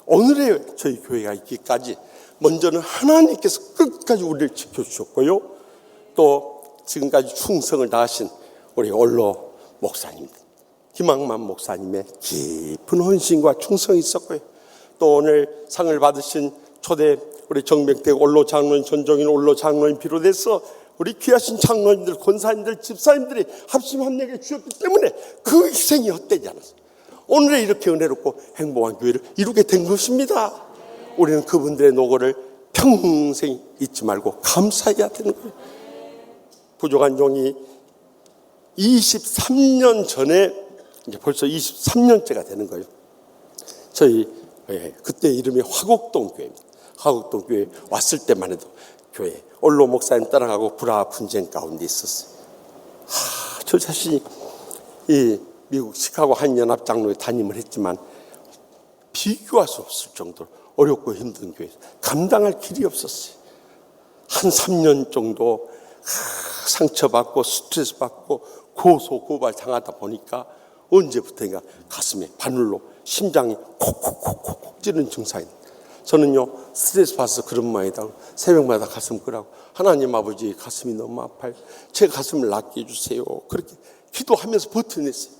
오늘의 저희 교회가 있기까지 먼저는 하나님께서 끝까지 우리를 지켜주셨고요, 또 지금까지 충성을 다하신 우리 원로 목사님, 김학만 목사님의 깊은 헌신과 충성이 있었고요, 또 오늘 상을 받으신 초대 우리 정백대 원로 장로님, 전종인 원로 장로님 비롯해서 우리 귀하신 장로님들, 권사님들, 집사님들이 합심합력해 주셨기 때문에 그 희생이 헛되지 않았어요. 오늘의 이렇게 은혜롭고 행복한 교회를 이루게 된 것입니다. 우리는 그분들의 노고를 평생 잊지 말고 감사해야 되는 거예요. 부족한 종이 23년 전에, 이제 벌써 23년째가 되는 거예요. 저희 그때 이름이 화곡동 교회입니다. 화곡동 교회 왔을 때만 해도 교회 원로 목사님 따라가고 불화 분쟁 가운데 있었어요. 저 자신이 이 미국 시카고 한연합 장로에 담임을 했지만 비교할 수 없을 정도로 어렵고 힘든 교회, 감당할 길이 없었어요. 한 3년 정도 상처받고 스트레스 받고 고소 고발 당하다 보니까 언제부터인가 가슴에 바늘로 심장이 콕콕콕콕 찌르는 증상이. 저는요, 스트레스 받아서 그런 모양이다. 새벽마다 가슴 끄라고, 하나님 아버지 가슴이 너무 아파요, 제 가슴을 낫게 해주세요, 그렇게 기도하면서 버텨냈어요.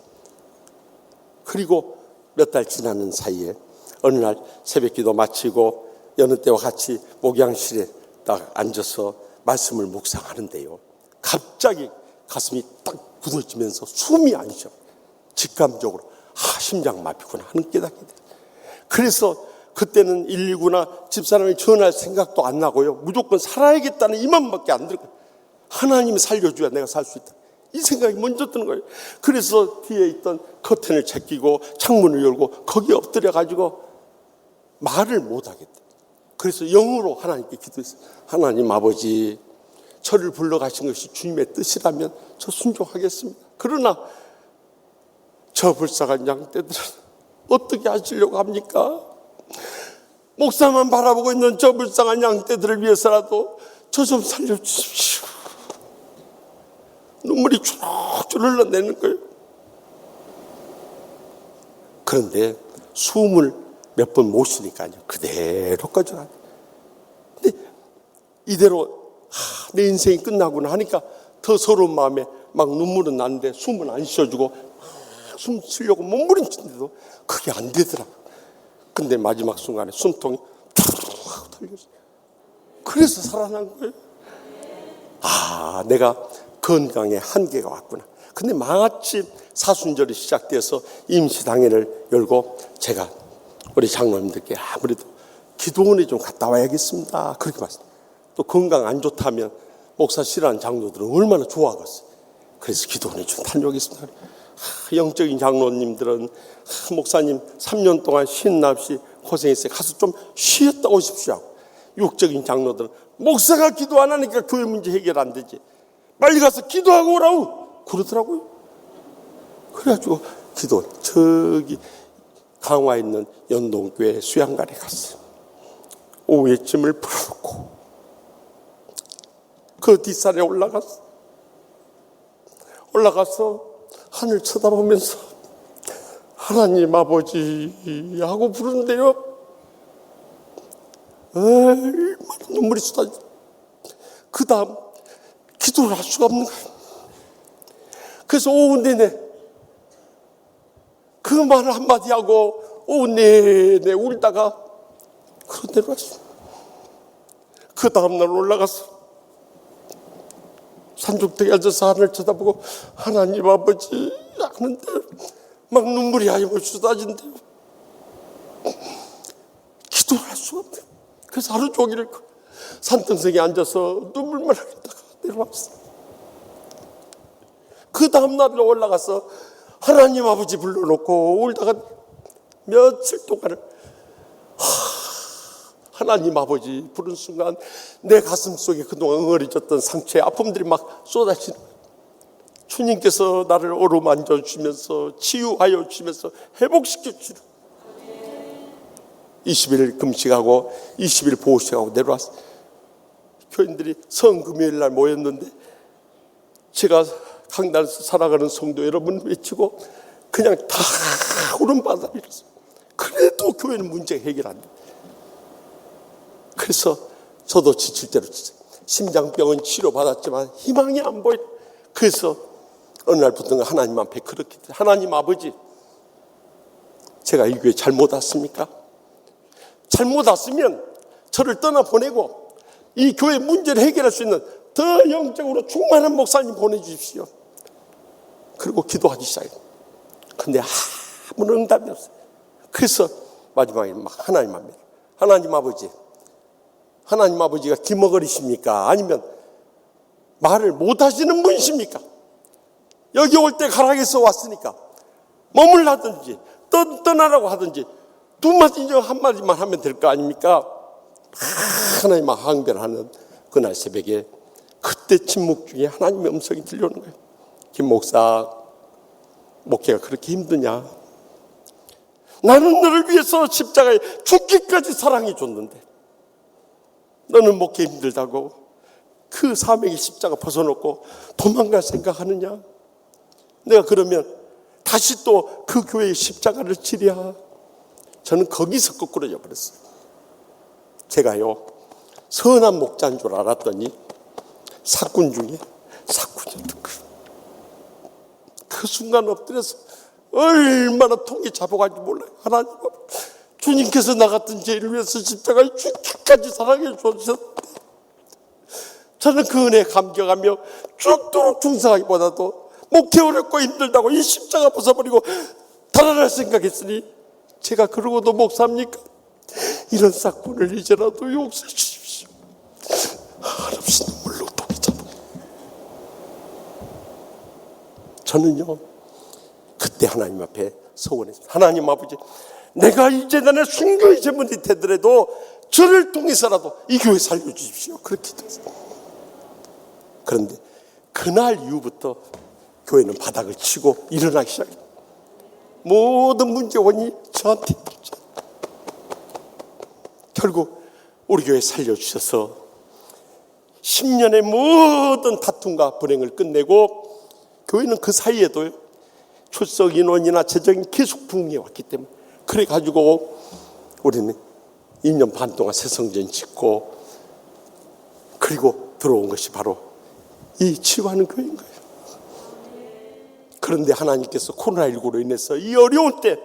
그리고 몇 달 지나는 사이에 어느 날 새벽 기도 마치고 여느 때와 같이 목양실에 딱 앉아서 말씀을 묵상하는데요, 갑자기 가슴이 딱 굳어지면서 숨이 안 쉬어. 직감적으로 심장마비구나 하는 깨닫게 돼요. 그래서 그때는 119나 집사람이 전화할 생각도 안 나고요, 무조건 살아야겠다는 이 마음밖에 안 들고, 하나님이 살려줘야 내가 살 수 있다, 이 생각이 먼저 드는 거예요. 그래서 뒤에 있던 커튼을 제끼고 창문을 열고 거기에 엎드려 가지고 말을 못 하겠다. 그래서 영으로 하나님께 기도했어요. 하나님 아버지, 저를 불러가신 것이 주님의 뜻이라면 저 순종하겠습니다. 그러나 저 불쌍한 양떼들은 어떻게 하시려고 합니까? 목사만 바라보고 있는 저 불쌍한 양떼들을 위해서라도 저 좀 살려주십시오. 눈물이 주룩주룩 흘러내는 거예요. 그런데 숨을 몇 번 못 쉬니까요, 그대로 꺼져가요. 근데 이대로 내 인생이 끝나구나 하니까 더 서러운 마음에 막 눈물은 나는데 숨은 안 쉬어주고 숨 쉬려고 몸부림치는데도 그게 안 되더라고요. 근데 마지막 순간에 숨통이 툭 하고 털렸어요. 그래서 살아난 거예요. 내가 건강에 한계가 왔구나. 근데 마침 사순절이 시작돼서 임시당회를 열고 제가 우리 장로님들께 아무래도 기도원에 좀 갔다 와야겠습니다, 그렇게 말씀. 또 건강 안 좋다면 목사 싫어하는 장로들은 얼마나 좋아하겠어요. 그래서 기도원에 좀 다녀오겠습니다. 영적인 장로님들은 목사님 3년 동안 쉰 날 없이 고생했어요, 가서 좀 쉬었다 오십시오. 육적인 장로들은 목사가 기도 안 하니까 교회 문제 해결 안 되지, 빨리 가서 기도하고 오라고 그러더라고요. 그래가지고 저기 강화에 있는 연동교회 수양관에 갔어요. 오후에 짐을 풀어놓고 그 뒷산에 올라가서 하늘 쳐다보면서 하나님 아버지 하고 부르는데요, 얼마나 눈물이 쏟아져. 그 다음 기도를 할 수가 없는 거예요. 그래서 오후 내내 그 말을 한마디 하고 오후 내내 울다가 그런 데로 왔어요. 그 다음날 올라가서 산중턱에 앉아서 하늘을 쳐다보고 하나님 아버지 하는데 막 눈물이 하염없이 쏟아진대요. 기도를 할 수가 없대요. 그래서 하루 종일 산등성에 앉아서 눈물만 흘리다가 내려왔어요. 그 다음날 올라가서 하나님 아버지 불러놓고 울다가 며칠 동안을 하나님 아버지 부른 순간 내 가슴 속에 그동안 응어리졌던 상처의 아픔들이 막 쏟아지는 거예요. 주님께서 나를 어루만져 주시면서 치유하여 주시면서 회복시켜 주시는 20일 금식하고 20일 보호식하고 내려왔어요. 교인들이 성금요일 날 모였는데 제가 강단에서 살아가는 성도 여러분 외치고 그냥 다 울음바다이었어요. 그래도 교회는 문제가 해결 안 돼. 그래서 저도 지칠 대로 심장병은 치료받았지만 희망이 안 보여. 그래서 어느 날부터 하나님 앞에 그렇게 하나님 아버지, 제가 이 교회 잘못 왔습니까? 잘못 왔으면 저를 떠나보내고 이 교회 문제를 해결할 수 있는 더 영적으로 충만한 목사님 보내주십시오. 그리고 기도하기 시작해요. 근데 아무런 응답이 없어요. 그래서 마지막에 막 하나님 아버지, 하나님 아버지가 기머거리십니까? 아니면 말을 못하시는 분이십니까? 여기 올 때 가락에서 왔으니까 머물라든지 떠나라고 하든지 두 마디 한 마디만 하면 될 거 아닙니까? 하나님 항변하는 그날 새벽에 그때 침묵 중에 하나님의 음성이 들려오는 거예요. 김 목사, 목회가 그렇게 힘드냐? 나는 너를 위해서 십자가에 죽기까지 사랑해 줬는데 너는 목회 힘들다고 그 사명의 십자가 벗어놓고 도망갈 생각하느냐? 내가 그러면 다시 또 그 교회의 십자가를 지랴. 저는 거기서 거꾸로져 버렸어요. 제가요 선한 목자인 줄 알았더니 사꾼 중에 사꾼이었던 거예요. 그 순간 엎드려서 얼마나 통이 잡아갈지 몰라요. 하나님 주님께서 나 같은 죄를 위해서 십자가에 죽기까지 사랑해 주셨는데 저는 그 은혜에 감격하며 죽도록 충성하기보다도 목회 어렵고 힘들다고 이 십자가 벗어버리고 달아날 생각했으니 제가 그러고도 목사입니까? 이런 사건을 이제라도 용서해 주십시오. 한없이 눈물로 통이 잡아. 저는요 그때 하나님 앞에 서원했습니다. 하나님 아버지, 내가 이 재단의 순교의 제물이 되더라도 저를 통해서라도 이 교회 살려주십시오. 그렇게 됐어요. 그런데 그날 이후부터 교회는 바닥을 치고 일어나기 시작했어요. 모든 문제원이 저한테 있죠. 결국 우리 교회 살려주셔서 10년의 모든 다툼과 불행을 끝내고 교회는 그 사이에도요 출석 인원이나 재정이 계속 부흥해 왔기 때문에 그래가지고 우리는 2년 반 동안 새성전 짓고 그리고 들어온 것이 바로 이 치유하는 교회인 거예요. 그런데 하나님께서 코로나19로 인해서 이 어려운 때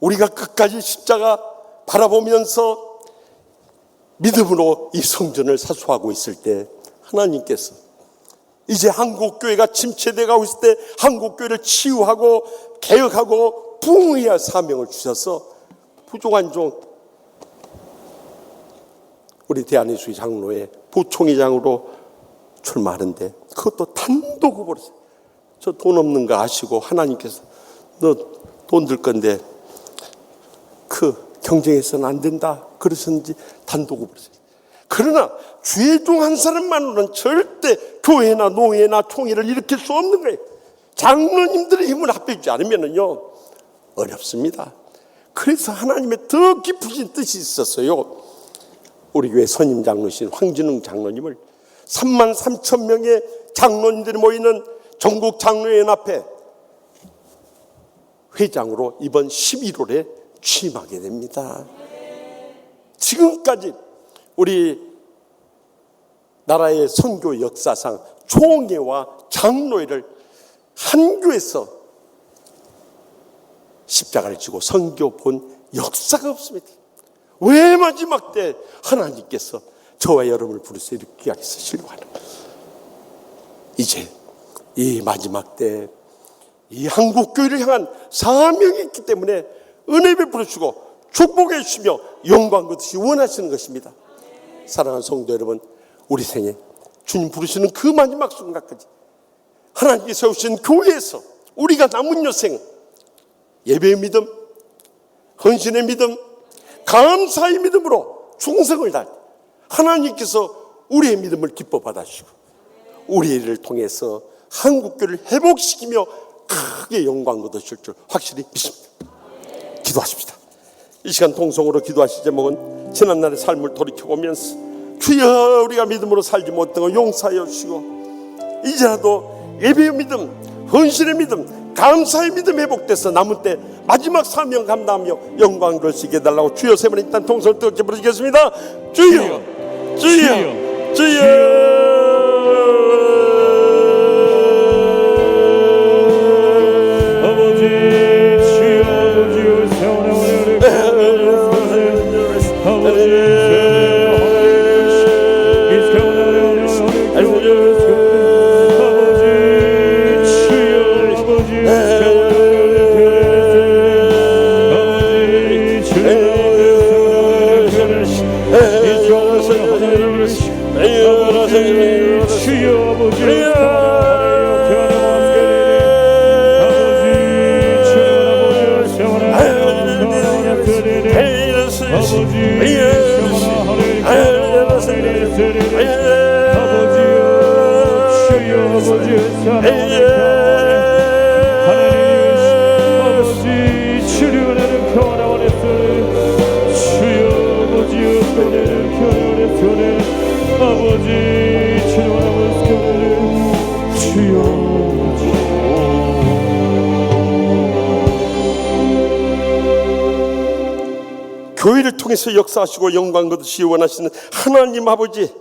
우리가 끝까지 십자가 바라보면서 믿음으로 이 성전을 사수하고 있을 때 하나님께서 이제 한국교회가 침체돼 가고 있을 때 한국교회를 치유하고 개혁하고 부흥해야 할 사명을 주셔서 부족한 종 우리 대한예수의 장로회 부총회장으로 출마하는데 그것도 단독 후보로 저 돈 없는 거 아시고 하나님께서 너 돈 들 건데 그 경쟁해서는 안 된다 그러셨는지 단독 후보로. 그러나 죄 중 한 사람만으로는 절대 교회나 노예나 총회를 일으킬 수 없는 거예요. 장로님들의 힘을 합해주지 않으면요 어렵습니다. 그래서 하나님의 더 깊으신 뜻이 있었어요. 우리 교회 선임 장로신 황진웅 장로님을 33,000명의 장로님들이 모이는 전국 장로회원 앞에 회장으로 이번 11월에 취임하게 됩니다. 지금까지 우리 나라의 선교 역사상 총회와 장로회를 한 교회에서 십자가를 지고 선교 본 역사가 없습니다. 왜 마지막 때 하나님께서 저와 여러분을 부르셔 이렇게 귀하게 쓰시려고 하는 거예요. 이제 이 마지막 때 이 한국교회를 향한 사명이 있기 때문에 은혜 베풀으시고 축복해 주시며 영광 거두시 원하시는 것입니다. 사랑하는 성도 여러분, 우리 생에 주님 부르시는 그 마지막 순간까지 하나님께 세우신 교회에서 우리가 남은 여생 예배의 믿음, 헌신의 믿음, 감사의 믿음으로 충성을 다해 하나님께서 우리의 믿음을 기뻐 받아주시고 우리를 통해서 한국교회를 회복시키며 크게 영광 거두실 줄 확실히 믿습니다. 기도하십시다. 이 시간 통성으로 기도하실 제목은 지난날의 삶을 돌이켜보면서 주여 우리가 믿음으로 살지 못한 거 용서하여 주시고 이제라도 예배의 믿음, 헌신의 믿음, 감사의 믿음 회복돼서 남은 때 마지막 사명 감당하며 영광을 돌리게 해달라고 주여 세 번 일단 통성을 뜨겁게 부르시겠습니다. 주여 주여 주여 교회를 통해서 역사하시고 영광 거두시기 원하시는 하나님 아버지,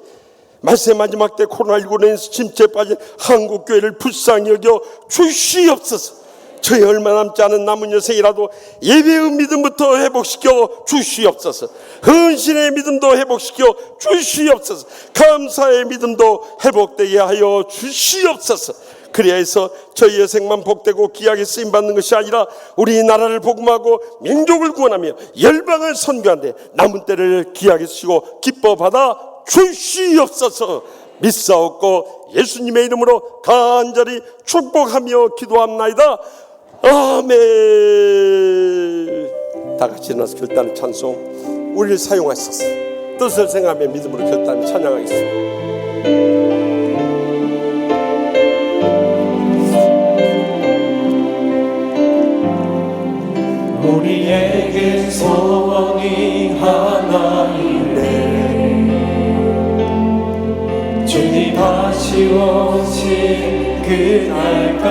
말세 마지막 때 코로나19로 인해서 침체에 빠진 한국교회를 불쌍히 여겨 주시옵소서. 저희 얼마 남지 않은 남은 여생이라도 예배의 믿음부터 회복시켜 주시옵소서. 헌신의 믿음도 회복시켜 주시옵소서. 감사의 믿음도 회복되게 하여 주시옵소서. 그래야 해서 저희 여생만 복되고 귀하게 쓰임받는 것이 아니라 우리 나라를 복음하고 민족을 구원하며 열방을 선교하는데 남은 때를 귀하게 쓰시고 기뻐 받아 주시옵소서. 믿사옵고 예수님의 이름으로 간절히 축복하며 기도합나이다. 아멘. 다같이 일어나서 결단의 찬송 우리를 사용하셔서 뜻을 생각하며 믿음으로 결단을 찬양하겠습니다. 우리에게 소원이 하나인데 주님 다시 오신 그날까지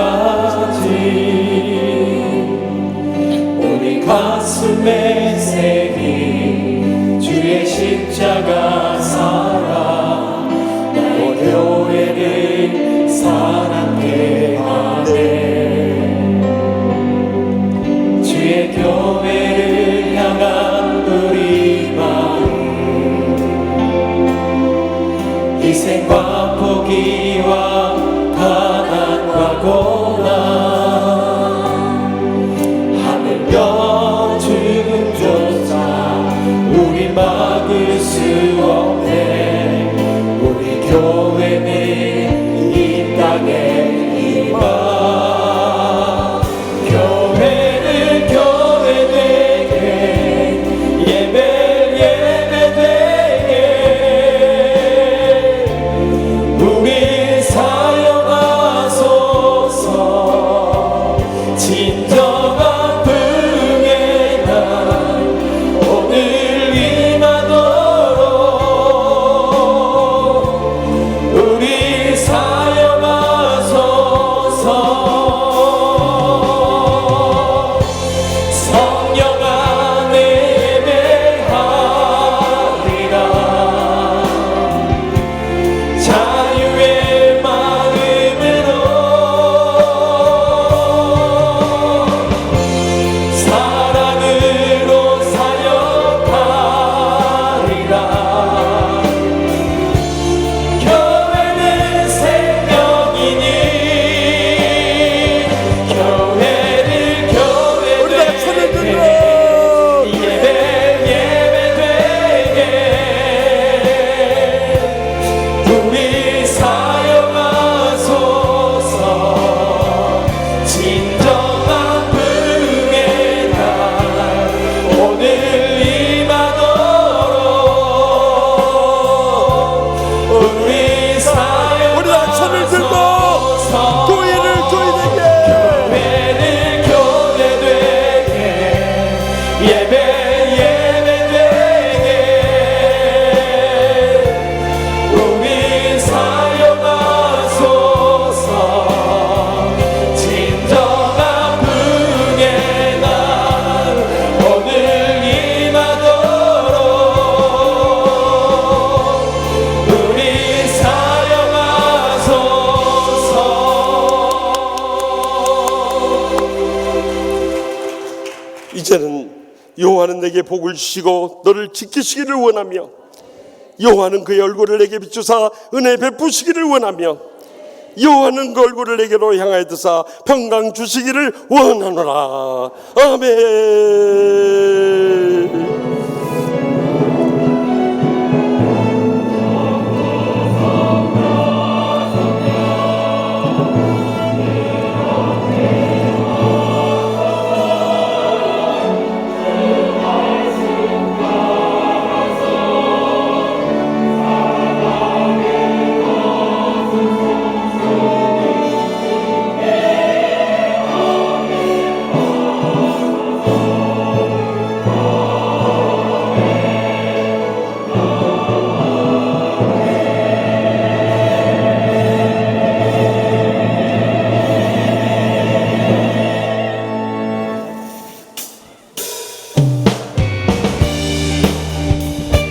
우리 가슴에 새긴 주의 십자가 사랑 나의 교회를 사랑해 하네. 주의 교회를 향한 우리 마음 희생과 포기와 가난과 고난 하늘며 죽음조차 우리 막을 수 없네. 우리 교회는 이 땅에 임하 이제는 여호와는 내게 복을 주시고 너를 지키시기를 원하며 여호와는 그의 얼굴을 내게 비추사 은혜 베푸시기를 원하며 여호와는 그 얼굴을 내게로 향하여 드사 평강 주시기를 원하노라. 아멘.